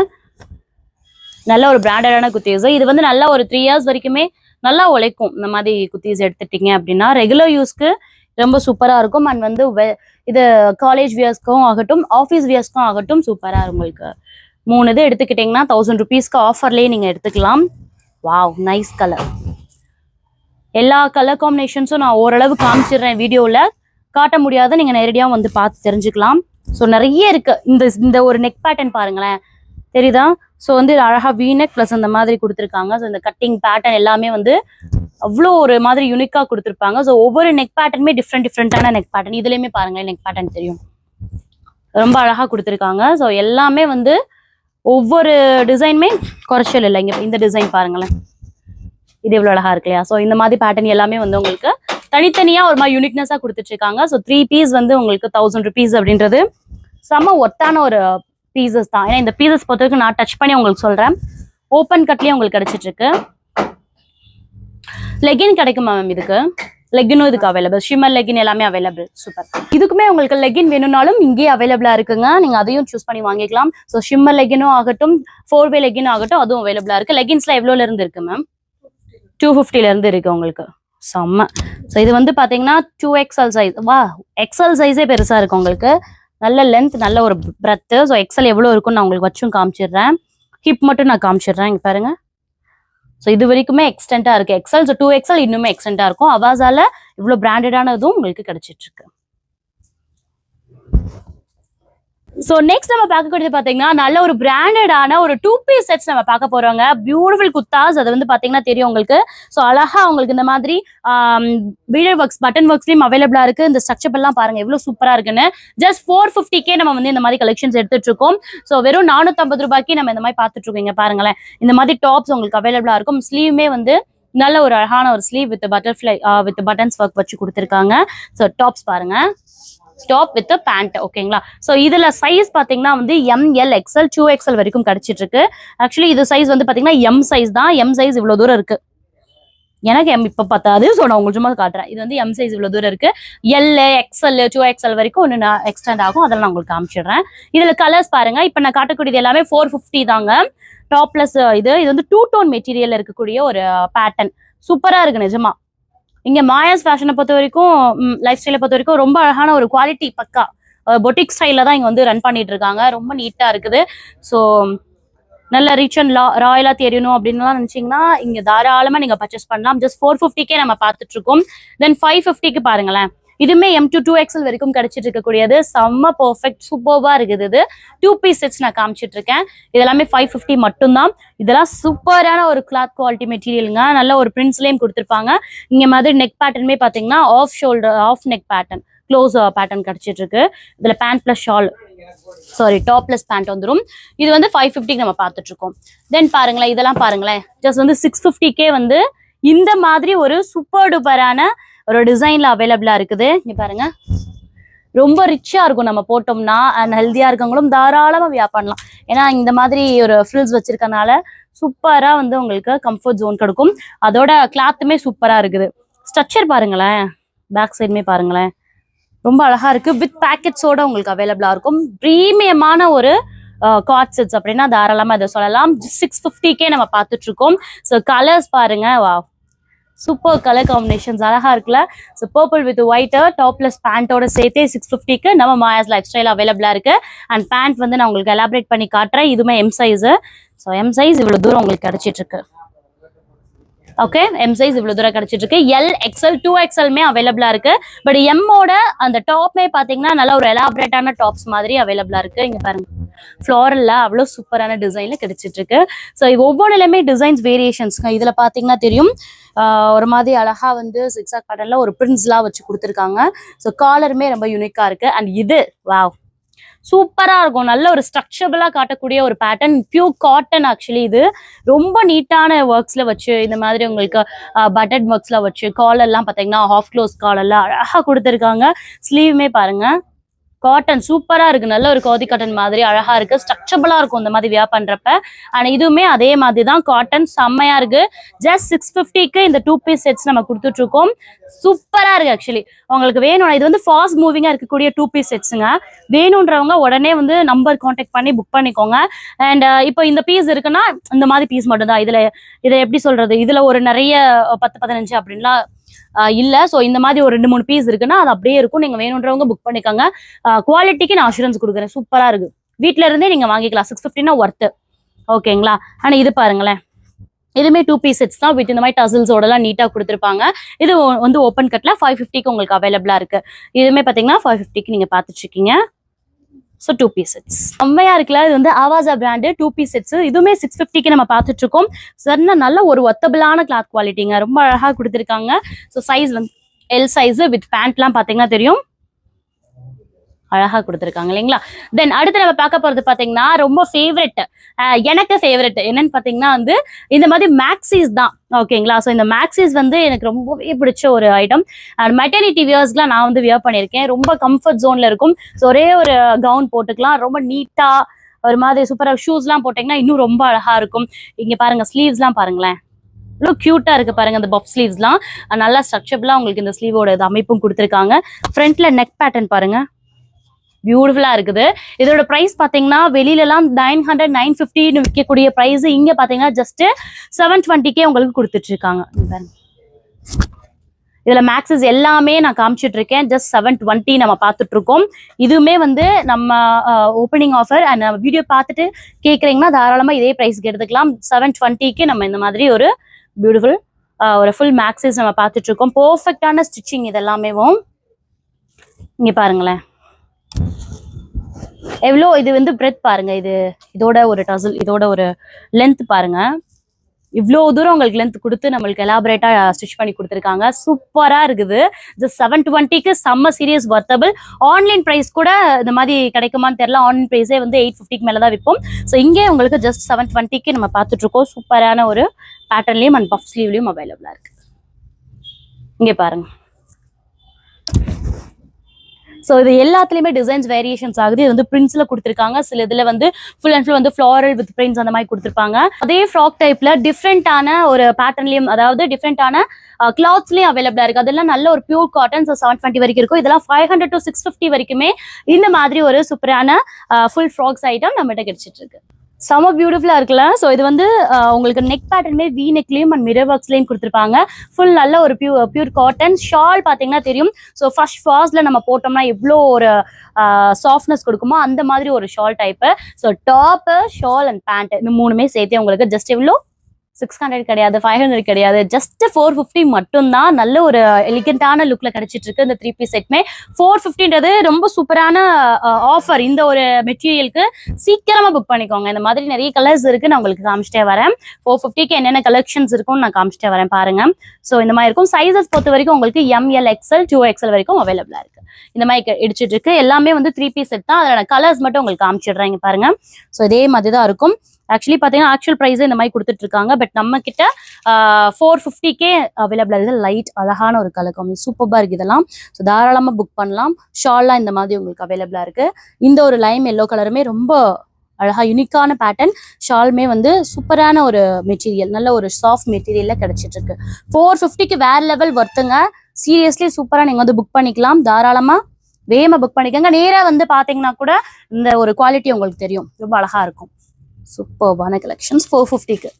நல்ல ஒரு பிராண்டடான குர்த்திஸ். இது வந்து நல்ல ஒரு 3 years வரைக்குமே நல்லா உழைக்கும். இந்த மாதிரி குர்த்திஸ் எடுத்துட்டீங்க அப்படின்னா ரெகுலர் யூஸ்க்கு ரொம்ப சூப்பரா இருக்கும். அண்ட் வந்து இது காலேஜ் வியர்ஸ்க்கும் ஆகட்டும், ஆஃபீஸ் வியர்ஸ்க்கும் ஆகட்டும் சூப்பரா உங்களுக்கு. 3 இது எடுத்துக்கிட்டீங்கன்னா 1000 rupeesக்கு ஆஃபர்லயே நீங்க எடுத்துக்கலாம். Wow, nice colour. எல்லா கலர் காம்பினேஷன்ஸும் நான் ஓரளவு காமிச்சிடுறேன் வீடியோல. காட்ட முடியாத நீங்க நேரடியாக வந்து பார்த்து தெரிஞ்சுக்கலாம். ஸோ நிறைய இருக்கு. இந்த ஒரு நெக் பேட்டர்ன் பாருங்களேன், தெரியுதா? ஸோ வந்து அழகா வீனெக் பிளஸ் அந்த மாதிரி கொடுத்துருக்காங்க. ஸோ இந்த கட்டிங் பேட்டர்ன் எல்லாமே வந்து அவ்வளோ ஒரு மாதிரி யூனிக்கா கொடுத்துருப்பாங்க. ஸோ ஒவ்வொரு நெக் பேட்டர்னுமே டிஃப்ரெண்டான நெக் பேட்டர்ன். இதுலயுமே பாருங்களேன் நெக் பேட்டர்ன் தெரியும், ரொம்ப அழகா கொடுத்துருக்காங்க. ஸோ எல்லாமே வந்து ஒவ்வொரு டிசைனுமே குறைச்சல் இல்லை. இங்க இந்த டிசைன் பாருங்களேன், இது எவ்வளவு அழகா இருக்கு இல்லையா? ஸோ இந்த மாதிரி பேட்டர்ன் எல்லாமே வந்து உங்களுக்கு தனித்தனியா ஒரு மாதிரி யூனிக்னஸா கொடுத்துட்டு இருக்காங்க. ஸோ 3 பீஸ் வந்து உங்களுக்கு 1000 rupees அப்படின்றது செம்ம ஒர்த்தான ஒரு பீசஸ் தான். ஏன்னா இந்த பீசஸ் பொறுத்த வரைக்கும் நான் டச் பண்ணி உங்களுக்கு சொல்றேன். ஓப்பன் கட்லயே உங்களுக்கு கிடைச்சிட்டு இருக்கு. லெகின் கிடைக்குமா மேம்? இதுக்கு லெகினும் இதுக்கு அவைலபிள். ஷிம்மர் லெகின் எல்லாமே அவைலபிள். சூப்பர். இதுக்குமே உங்களுக்கு லெகின் வேணும்னாலும் இங்கேயே அவைலபிளா இருக்குங்க. நீங்க அதையும் சூஸ் பண்ணி வாங்கிக்கலாம். ஸோ ஷிம்மர் லெகினும் ஆகட்டும், 4-way லெகினும் ஆகட்டும் அதுவும் அவைலபிளா இருக்கு. லெகின்ஸ்ல எவ்வளோல இருந்து இருக்கு மேம்? 250ல இருந்து இருக்கு உங்களுக்கு. செம்ம. ஸோ இது வந்து பாத்தீங்கன்னா 2XL சைஸ். வா, XL சைஸே பெருசா இருக்கு உங்களுக்கு. நல்ல லென்த், நல்ல ஒரு பிரெத். ஸோ XL எவ்வளோ இருக்குன்னு நான் உங்களுக்கு வச்சும் காமிச்சிடுறேன். ஹிப் மட்டும் நான் காமிச்சிடுறேன். இங்க பாருங்க. ஸோ இது வரைக்குமே எக்ஸ்டெண்டா இருக்கு. XL, ஸோ 2XL இன்னுமே எக்ஸ்டெண்டா இருக்கும். அவாசால இவ்வளோ பிராண்டடானதும் உங்களுக்கு கிடைச்சிட்டு இருக்கு. ஸோ நெக்ஸ்ட் நம்ம பார்க்கக்கூடியது பார்த்தீங்கன்னா நல்ல ஒரு பிராண்டடான ஒரு 2 பீஸ் செட்ஸ் நம்ம பார்க்க போறோங்க. பியூட்டிஃபுல் குர்தாஸ். அது வந்து பார்த்தீங்கன்னா தெரியும் உங்களுக்கு. ஸோ அழகா உங்களுக்கு இந்த மாதிரி பீடர் ஒர்க்ஸ், பட்டன் ஒர்க்ஸ்லயும் அவைலபிளா இருக்கு. இந்த ஸ்ட்ரக்சர் எல்லாம் பாருங்க எவ்வளவு சூப்பரா இருக்குன்னு. ஜஸ்ட் 450K நம்ம வந்து இந்த மாதிரி கலெக்ஷன்ஸ் எடுத்துட்டு இருக்கோம். ஸோ வெறும் 450 ரூபாய்க்கு நம்ம இந்த மாதிரி பார்த்துட்டு இருக்கோங்க. பாருங்களேன், இந்த மாதிரி டாப்ஸ் உங்களுக்கு அவைலபிளா இருக்கும். ஸ்லீவுமே வந்து நல்ல ஒரு அழகான ஒரு sleeve with butterfly with buttons work வச்சு கொடுத்துருக்காங்க. ஸோ டாப்ஸ் பாருங்க, டாப் வித் பேண்ட். ஓகேங்களா? ஸோ இதுல சைஸ் பாத்தீங்கன்னா வந்து ML XL 2XL வரைக்கும் கிடைச்சிட்டு இருக்கு. ஆக்சுவலி இது சைஸ் வந்து பாத்தீங்கன்னா எம் சைஸ் தான். எம் சைஸ் இவ்வளவு தூரம் இருக்கு. எனக்கு எம் இப்ப பத்தாது. ஸோ நான் உங்களுக்கு சும்மா காட்டுறேன். இது வந்து எம் சைஸ் இவ்வளவு தூரம் இருக்கு. எல் XL 2XL வரைக்கும் ஒன்று நான் எக்ஸ்டெண்ட் ஆகும். அதெல்லாம் நான் உங்களுக்கு காமிச்சிடுறேன். இதுல கலர்ஸ் பாருங்க. இப்ப நான் காட்டக்கூடியது எல்லாமே 450 தாங்க. டாப்லெஸ் இது வந்து 2 டோன் மெட்டீரியல் இருக்கக்கூடிய ஒரு பேட்டர்ன். சூப்பரா இருக்கு நிஜமா. இங்க மாயாஸ் ஃபேஷனை பொறுத்த வரைக்கும், லைஃப் ஸ்டைலை பொறுத்த வரைக்கும் ரொம்ப அழகான ஒரு குவாலிட்டி, பக்கா பொட்டிக் ஸ்டைல தான் இங்க வந்து ரன் பண்ணிட்டு இருக்காங்க. ரொம்ப நீட்டா இருக்குது. ஸோ நல்ல ரிச் அண்ட் ராயலா தெரியணும் அப்படின்லாம் நினைச்சீங்கன்னா இங்க தாராளமா நீங்க பர்ச்சேஸ் பண்ணலாம். ஜஸ்ட் 450கே நம்ம பார்த்துட்டு இருக்கோம். தென் 550க்கு பாருங்களேன். இதுமே M2 2XL வரைக்கும் கிடைச்சிட்டு இருக்கக்கூடியது. செம்ம பர்ஃபெக்ட் சூப்பர்வா இருக்குது. இது 2 பீஸ் செட்ஸ் நான் காமிச்சிட்டு இருக்கேன். இதெல்லாமே 550 மட்டும்தான். இதெல்லாம் சூப்பரான ஒரு கிளாத் குவாலிட்டி மெட்டீரியலுங்க. நல்ல ஒரு பிரிண்ட்ஸ்லயும் கொடுத்துருப்பாங்க. இங்க மாதிரி நெக் பேட்டர்னுமே பாத்தீங்கன்னா off shoulder, off neck pattern, close pattern கிடைச்சிட்டு இருக்கு. இதுல pant plus shawl, sari topless pant வந்துடும். இது வந்து 550க்கு நம்ம பார்த்துட்டு இருக்கோம். தென் பாருங்களேன், இதெல்லாம் பாருங்களேன். ஜஸ்ட் வந்து 650கே வந்து இந்த மாதிரி ஒரு சூப்பர் டூப்பரான ஒரு டிசைன்ல அவைலபிளா இருக்குது. இங்க பாருங்க, ரொம்ப ரிச்சா இருக்கும். நம்ம போட்டோம்னா அண்ட் ஹெல்தியா இருக்கவங்களும் தாராளமா வியர் பண்ணலாம். ஏன்னா இந்த மாதிரி ஒரு ஃப்ரில்ஸ் வச்சிருக்கனால சூப்பரா வந்து உங்களுக்கு கம்ஃபர்ட் ஜோன் கிடைக்கும். அதோட கிளாத்துமே சூப்பரா இருக்குது. ஸ்ட்ரக்சர் பாருங்களேன், பேக் சைடுமே பாருங்களேன், ரொம்ப அழகா இருக்கு. வித் பேக்கெட்ஸோட உங்களுக்கு அவைலபிளா இருக்கும். ப்ரீமியமான ஒரு காட் செட்ஸ் அப்படின்னா தாராளமா இதை சொல்லலாம். 650கே நம்ம பார்த்துட்டு இருக்கோம். ஸோ கலர்ஸ் பாருங்க, வா சூப்பர் கலர் காம்பினேஷன்ஸ் அழகா இருக்குல்ல. So purple with white topless பேண்டோட சேர்த்தே 650க்கு நம்ம மாயாஸ் லைஃப் ஸ்டைல் அவைலபிளா இருக்கு. அண்ட் பேண்ட் வந்து நான் உங்களுக்கு எலாபரேட் பண்ணி காட்டுறேன். இதுவுமே M size. So M size இவ்வளவு தூரம் உங்களுக்கு கிடைச்சிட்டு இருக்கு. ஓகே, எம் சைஸ் இவ்வளவு தூரம் கிடைச்சிட்டு இருக்கு. எல் XL 2XLமே அவைலபிளா இருக்கு. பட் எம்மோட அந்த டாப்மே பாத்தீங்கன்னா நல்ல ஒரு எலாபரேட்டான டாப்ஸ் மாதிரி அவைலபிளா இருக்கு. இங்க பாருங்க, ஃப்ளோரல்ல அவ்வளவு சூப்பரான டிசைன்ல கிடைச்சிட்டு இருக்கு. ஸோ ஒவ்வொன்றுலயுமே டிசைன்ஸ் வேரியேஷன்ஸ். இதுல பாத்தீங்கன்னா தெரியும், ஒரு மாதிரி அழகா வந்து சிக்ஸாக் பேட்டர்ன்ல ஒரு பிரிண்ட்ஸ்லாம் வச்சு கொடுத்துருக்காங்க. ஸோ காலருமே ரொம்ப யூனிக்கா இருக்கு. அண்ட் இது வாவ் சூப்பரா இருக்கும். நல்ல ஒரு ஸ்ட்ரக்சரபிளா காட்டக்கூடிய ஒரு பேட்டர்ன், பியூர் காட்டன். ஆக்சுவலி இது ரொம்ப நீட்டான ஒர்க்ஸ்ல வச்சு, இந்த மாதிரி உங்களுக்கு பட்டட் ஒர்க்ஸ்ல வச்சு, காலர் எல்லாம் பாத்தீங்கன்னா ஹாஃப் க்ளோஸ் காலர்ல அழகா கொடுத்துருக்காங்க. ஸ்லீவுமே பாருங்க, காட்டன் சூப்பரா இருக்கு. நல்ல ஒரு கோதி காட்டன் மாதிரி அழகா இருக்கு. ஸ்ட்ரக்சரபிளா இருக்கும் இந்த மாதிரி வியர் பண்றப்ப. ஆனா இதுவுமே அதே மாதிரி தான், காட்டன் செம்மையா இருக்கு. ஜஸ்ட் 650க்கு இந்த 2 பீஸ் செட்ஸ் நம்ம கொடுத்துட்டு இருக்கோம். சூப்பரா இருக்கு. ஆக்சுவலி உங்களுக்கு வேணும், இது வந்து ஃபாஸ்ட் மூவிங்கா இருக்கக்கூடிய 2 பீஸ் செட்ஸுங்க. வேணும்ன்றவங்க உடனே வந்து நம்பர் கான்டாக்ட் பண்ணி புக் பண்ணிக்கோங்க. அண்ட் இப்போ இந்த பீஸ் இருக்குன்னா இந்த மாதிரி பீஸ் மட்டும் தான். இதை எப்படி சொல்றது, இதுல ஒரு நிறைய 10-15 அப்படின்லாம் இல்ல. சோ இந்த மாதிரி ஒரு 2-3 பீஸ் இருக்குன்னா அது அப்படியே இருக்கும். நீங்க வேணும்ன்றவங்க புக் பண்ணிக்கோங்க. குவாலிட்டிக்கு நான் அஷூரன்ஸ் கொடுக்குறேன். சூப்பரா இருக்கு. வீட்ல இருந்தே நீங்க வாங்கிக்கலாம். 650னா ஒர்த்து. ஓகேங்களா? ஆனா இது பாருங்களேன், இதுமே 2 பீஸ் செட்ஸ் தான். வித் இந்த மாதிரி டசல்ஸோட எல்லாம் நீட்டா கொடுத்துருப்பாங்க. இது வந்து ஓப்பன் கட்ல 550க்கு உங்களுக்கு அவைலபிளா இருக்கு. இதுமே பாத்தீங்கன்னா 550க்கு நீங்க பாத்துட்டு இருக்கீங்க. ஸோ 2 பீஸ் செட்ஸ் செம்மையா இருக்குல்ல. இது வந்து ஆவாசா பிராண்டு 2 பீஸ் செட்ஸ். இதுவுமே 650க்கு நம்ம பார்த்துட்டு இருக்கோம். சரினா நல்ல ஒரு ஒத்தபிளான கிளாத் குவாலிட்டிங்க. ரொம்ப அழகா கொடுத்துருக்காங்க. ஸோ சைஸ் வந்து எல் சைஸ் வித் பேண்ட்லாம் பார்த்தீங்கன்னா தெரியும், அழகா கொடுத்துருக்காங்க இல்லைங்களா. தென் அடுத்து நம்ம பார்க்க போறது பாத்தீங்கன்னா ரொம்ப ஃபேவரட், எனக்கு ஃபேவரட் என்னன்னு பாத்தீங்கன்னா வந்து இந்த மாதிரி மேக்ஸிஸ் தான். ஓகேங்களா? ஸோ இந்த மேக்ஸிஸ் வந்து எனக்கு ரொம்பவே பிடிச்ச ஒரு ஐட்டம். மெட்டர்னிட்டி வியர்ஸ்லாம் நான் வந்து வியர் பண்ணியிருக்கேன். ரொம்ப கம்ஃபர்ட் ஜோன்ல இருக்கும். ஸோ ஒரே ஒரு கவுன் போட்டுக்கலாம். ரொம்ப நீட்டா ஒரு மாதிரி சூப்பரா ஷூஸ்லாம் போட்டிங்கன்னா இன்னும் ரொம்ப அழகா இருக்கும். இங்க பாருங்க, ஸ்லீவ்ஸ்லாம் பாருங்களேன், இவ்வளோ கியூட்டா இருக்கு பாருங்க. அந்த பஃப் ஸ்லீவ்ஸ்லாம் நல்லா ஸ்ட்ரக்சரபிளா உங்களுக்கு இந்த ஸ்லீவோட அமைப்பும் கொடுத்துருக்காங்க. ஃப்ரண்ட்ல நெக் பேட்டர்ன் பாருங்க, பியூட்டிஃபுல்லா இருக்குது. இதோட பிரைஸ் பாத்தீங்கன்னா வெளியில எல்லாம் 900 950 விற்கக்கூடிய பிரைஸ் இங்க பாத்தீங்கன்னா ஜஸ்ட் 720கே உங்களுக்கு கொடுத்துட்டு இருக்காங்க. இதுல மேக்ஸஸ் எல்லாமே நான் காமிச்சிட்டு இருக்கேன். ஜஸ்ட் 720 நம்ம பார்த்துட்டு இருக்கோம். இதுவுமே வந்து நம்ம ஓப்பனிங் ஆஃபர். அண்ட் வீடியோ பார்த்துட்டு கேட்குறீங்கன்னா தாராளமா இதே பிரைஸ்க்கு எடுத்துக்கலாம். 720க்கு நம்ம இந்த மாதிரி ஒரு பியூட்டிஃபுல் ஒரு ஃபுல் மேக்ஸஸ் நம்ம பார்த்துட்டு இருக்கோம். பர்ஃபெக்டான ஸ்டிச்சிங் இதெல்லாமேவும். இங்க பாருங்களேன் எவ்வளோ இது வந்து பிரெத் பாருங்க. இதோட ஒரு டசல், இதோட ஒரு லென்த் பாருங்க. இவ்வளோ தூரம் உங்களுக்கு லென்த் கொடுத்து நம்மளுக்கு எலாபரேட்டா ஸ்டிச் பண்ணி கொடுத்துருக்காங்க. சூப்பரா இருக்குது. ஜஸ்ட் 720க்கு செம்ம சீரியஸ் வர்த்தபிள். ஆன்லைன் பிரைஸ் கூட இந்த மாதிரி கிடைக்குமான்னு தெரியல. ஆன்லைன் பிரைஸே வந்து 850க்கு மேலதான் விற்போம். ஸோ இங்கே உங்களுக்கு ஜஸ்ட் 720க்கு நம்ம பார்த்துட்டு இருக்கோம். சூப்பரான ஒரு பேட்டர்ன்லயும் அண்ட் பஃப் ஸ்லீவ்லயும் அவைலபிளா இருக்கு. இங்கே பாருங்க. ஸோ இது எல்லாத்துலயுமே டிசைன்ஸ் வேரியேஷன்ஸ் ஆகுது. இது வந்து பிரிண்ட்ஸ்ல கொடுத்துருக்காங்க. சில இதுல வந்து ஃபுல் அண்ட் ஃபுல் வந்து ஃப்ளாரல் வித் பிரிண்ட்ஸ் அந்த மாதிரி கொடுத்துருப்பாங்க. அதே ஃப்ராக் டைப்ல டிஃப்ரெண்டான ஒரு பேட்டர்ன்லயும், அதாவது டிஃப்ரெண்டான கிளாத்ஸ்லயும் அவைலபிளா இருக்கு. அதெல்லாம் நல்ல ஒரு பியூர் காட்டன். ஸோ 720 வரைக்கும் இருக்கும். இதெல்லாம் 500 to 650 வரைக்குமே இந்த மாதிரி ஒரு சூப்பரான ஃபுல் ஃப்ராக்ஸ் ஐட்டம் நம்மகிட்ட கிடைச்சிட்டு இருக்கு. செம பியூட்டிஃபுல்லா இருக்குல்ல. ஸோ இது வந்து உங்களுக்கு நெக் பேட்டர்னுமே வி நெக்லயும் அண்ட் மிரர் ஒர்க்ஸ்லயும் கொடுத்துருப்பாங்க. ஃபுல் நல்ல ஒரு பியூர் காட்டன். ஷால் பாத்தீங்கன்னா தெரியும். ஸோ ஃபர்ஸ்ட் ஃபாஸ்ட்ல நம்ம போட்டோம்னா எவ்வளோ ஒரு சாஃப்ட்னஸ் கொடுக்குமோ அந்த மாதிரி ஒரு shawl type. So top, shawl and pant இந்த மூணுமே சேர்த்து உங்களுக்கு ஜஸ்ட் எவ்வளோ 600 கிடையாது, 500 கிடையாது, ஜஸ்ட் 450 மட்டும்தான். நல்ல ஒரு எலிகண்டான லுக்ல கிடைச்சிட்டு இருக்கு இந்த 3 பீஸ் செட்மே. 450ன்றது ரொம்ப சூப்பரான ஆஃபர். இந்த ஒரு மெட்டீரியலுக்கு சீக்கிரமா புக் பண்ணிக்கோங்க. இந்த மாதிரி நிறைய கலர்ஸ் இருக்கு, நான் உங்களுக்கு காமிச்சிட்டே வரேன். 450க்கு என்னென்ன கலெக்ஷன்ஸ் இருக்கும்னு நான் காமிச்சிட்டே வரேன் பாருங்க. ஸோ இந்த மாதிரி இருக்கும். சைஸஸ் பொறுத்த வரைக்கும் உங்களுக்கு ML, XL, 2XL வரைக்கும் அவைலபிளா இருக்கு. இந்த மாதிரி எடுத்துட்டு இருக்கு. எல்லாமே வந்து 3 பீஸ் செட் தான். அதோட கலர்ஸ் மட்டும் உங்களுக்கு காமிச்சிடுறேன் பாருங்க. ஸோ இதே மாதிரி தான் இருக்கும். ஆக்சுவலி பாத்தீங்கன்னா ஆக்சுவல் பிரைஸ் இந்த மாதிரி கொடுத்துட்டு இருக்காங்க. பட் நம்ம கிட்ட 450கே அவைலபிளா இருக்குது. லைட் அழகான ஒரு கலர் காம்பி சூப்பரா இருக்கு. இதெல்லாம் ஸோ தாராளமா புக் பண்ணலாம். ஷால்லாம் இந்த மாதிரி உங்களுக்கு அவைலபிளா இருக்கு. இந்த ஒரு லைம் எல்லோ கலருமே ரொம்ப அழகா யூனிக்கான பேட்டர்ன். ஷால்மே வந்து சூப்பரான ஒரு மெட்டீரியல், நல்ல ஒரு சாஃப்ட் மெட்டீரியல்ல கிடைச்சிட்டு இருக்கு. 450க்கு வேற லெவல் வர்த்துங்க. சீரியஸ்லி சூப்பரா நீங்க வந்து புக் பண்ணிக்கலாம். தாராளமா வேகமா புக் பண்ணிக்கோங்க. நேரா வந்து பாத்தீங்கன்னா கூட இந்த ஒரு குவாலிட்டி உங்களுக்கு தெரியும். ரொம்ப அழகா இருக்கும். சூப்பர்பான கலெக்ஷன்ஸ் 450க்கு.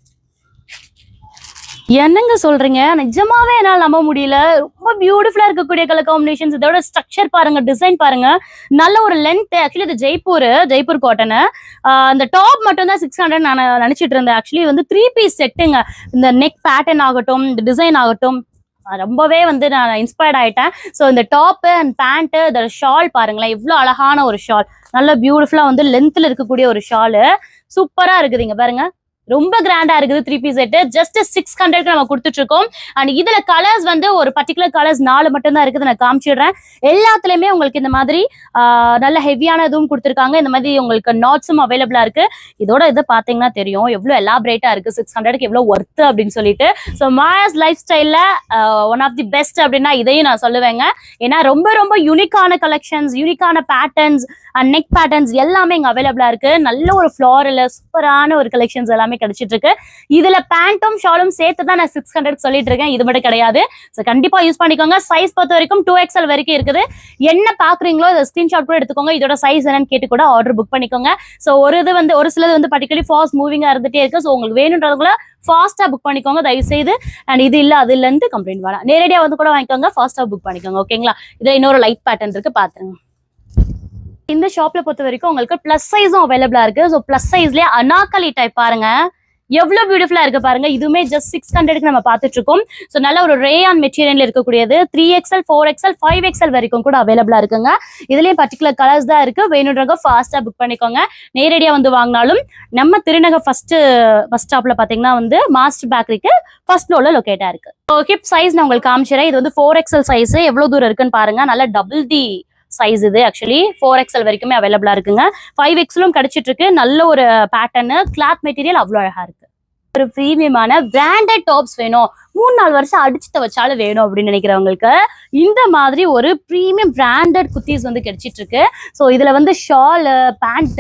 என்னங்க சொல்றீங்க? நிஜமாவே என்னால் நம்ப முடியல. ரொம்ப பியூட்டிஃபுல்லா இருக்கக்கூடிய கலர் காம்பினேஷன்ஸ். இதோட ஸ்ட்ரக்சர் பாருங்க, டிசைன் பாருங்க, நல்ல ஒரு லென்த். ஆக்சுவலி இது ஜெய்ப்பூர் காட்டனு. அந்த டாப் மட்டும் தான் 600 நான் நினைச்சிட்டு இருந்தேன். ஆக்சுவலி வந்து 3 பீஸ் செட்டுங்க. இந்த நெக் பேட்டர்ன் ஆகட்டும், இந்த டிசைன் ஆகட்டும், ரொம்பவே வந்து நான் இன்ஸ்பயர்ட் ஆயிட்டேன். ஸோ இந்த டாப் அண்ட் பேண்ட், இந்த ஷால் பாருங்களேன், எவ்வளோ அழகான ஒரு ஷால். நல்ல பியூட்டிஃபுல்லா வந்து லென்த்ல இருக்கக்கூடிய ஒரு ஷாலு சூப்பரா இருக்குதுங்க பாருங்க. ரொம்ப கிராண்டா இருக்குது 3 பீஸ் செட். ஜஸ்ட் 600க்கு நம்ம கொடுத்துட்டு இருக்கோம். அண்ட் இதுல கலர்ஸ் வந்து ஒரு பர்டிகுலர் கலர்ஸ் 4 மட்டும் தான் இருக்குது. நான் காமிச்சிடுறேன். எல்லாத்துலயுமே உங்களுக்கு இந்த மாதிரி நல்ல ஹெவியான இதுவும் கொடுத்துருக்காங்க. இந்த மாதிரி உங்களுக்கு நாட்ஸும் அவைலபிளா இருக்கு. இதோட இது பாத்தீங்கன்னா தெரியும் எவ்வளவு எலாபரேட்டா இருக்கு. 600க்கு எவ்வளவு ஒர்த் அப்படின்னு சொல்லிட்டு. ஸோ மாயாஸ் லைஃப் ஸ்டைல்ல ஒன் ஆஃப் தி பெஸ்ட் அப்படின்னா இதையும் நான் சொல்லுவேங்க. ஏன்னா ரொம்ப ரொம்ப யூனிக்கான கலெக்ஷன்ஸ், யூனிக்கான பேட்டர்ன்ஸ் அண்ட் நெக் பேட்டர்ன்ஸ் எல்லாமே இங்க அவைலபிளா இருக்கு. நல்ல ஒரு ஃபிளாரல் சூப்பரான ஒரு கலெக்ஷன்ஸ் எல்லாமே கிடைச்சிட்டு இருக்கு. இதுல பேண்ட்டும் ஷாலும் சேர்த்து தான் நான் 600 சொல்லிட்டு இருக்கேன். இது மட்டும் கிடையாது. ஸோ கண்டிப்பா யூஸ் பண்ணிக்கோங்க. சைஸ் பொறுத்த வரைக்கும் 2XL வரைக்கும் இருக்குது. என்ன பாக்குறீங்களோ அதை ஸ்கிரீன்ஷாட் கூட எடுத்துக்கோங்க. இதோட சைஸ் என்னன்னு கேட்டு கூட ஆர்டர் புக் பண்ணிக்கோங்க. ஸோ ஒரு சிலது வந்து பர்டிகுலர்லி ஃபாஸ்ட் மூவிங்கா இருந்துட்டே இருக்கு. ஸோ உங்களுக்கு வேணுன்றதுக்குள்ள ஃபாஸ்டா புக் பண்ணிக்கோங்க தயவு செய்து. அண்ட் இது இல்ல அது இல்லன்னு கம்ப்ளைண்ட் வேணாம். நேரடியா வந்து கூட வாங்கிக்கோங்க. ஃபாஸ்டா புக் பண்ணிக்கோங்க. ஓகேங்களா? இதுல இன்னொரு லைட் பேட்டர்ன் இருக்கு, பாத்துருங்க. இந்த ஷாப்ல பொறுத்த வரைக்கும் உங்களுக்கு பிளஸ் சைஸும் அவைலபிளா இருக்கு. ஸோ பிளஸ் சைஸ்லயே அனாக்கலி டைப் பாருங்க, எவ்வளவு பியூட்டிஃபுல்லா இருக்கு பாருங்க. இதுவுமே ஜஸ்ட் 600க்கு நம்ம பார்த்துட்டு இருக்கோம். ஸோ நல்ல ஒரு ரேயான் மெட்டீரியல் இருக்கக்கூடியது. 3XL, 4XL, 5XL வரைக்கும் கூட அவைலபிளா இருக்குங்க. இதுலயும் பர்டிகுலர் கலர்ஸ் தான் இருக்கு. வேணுன்றவங்க ஃபாஸ்டா புக் பண்ணிக்கோங்க. நேரடியா வந்து வாங்கினாலும் நம்ம திருநகர் ஃபர்ஸ்ட் பஸ் ஸ்டாப்ல பாத்தீங்கன்னா வந்து மாஸ்டர் பேக்கரிக்கு ஃபர்ஸ்ட் ஃப்ளோர்ல லொகேட்டா இருக்கு. ஹிப் சைஸ் நான் உங்களுக்கு காமிச்சிடறேன். இது வந்து 4XL சைஸ். எவ்வளவு தூரம் இருக்குன்னு பாருங்க. நல்ல டபுள் டி சைஸ் இது. ஆக்சுவலி 4XL வரைக்குமே அவைலபிளா இருக்குங்க. 5Xலும் கிடைச்சிட்டு இருக்கு. நல்ல ஒரு பேட்டர்னு, கிளாத் மெட்டீரியல் அவ்வளோ அழகா இருக்கு. ஒரு பிரீமியமான பிராண்டட் டாப்ஸ் வேணும், 3-4 வருஷம் அடிச்சுட்ட வச்சாலும் வேணும் அப்படின்னு நினைக்கிறவங்களுக்கு இந்த மாதிரி ஒரு பிரீமியம் பிராண்டட் குர்த்திஸ் வந்து கிடைச்சிட்டு இருக்கு. ஸோ இதுல வந்து ஷால், பேண்ட்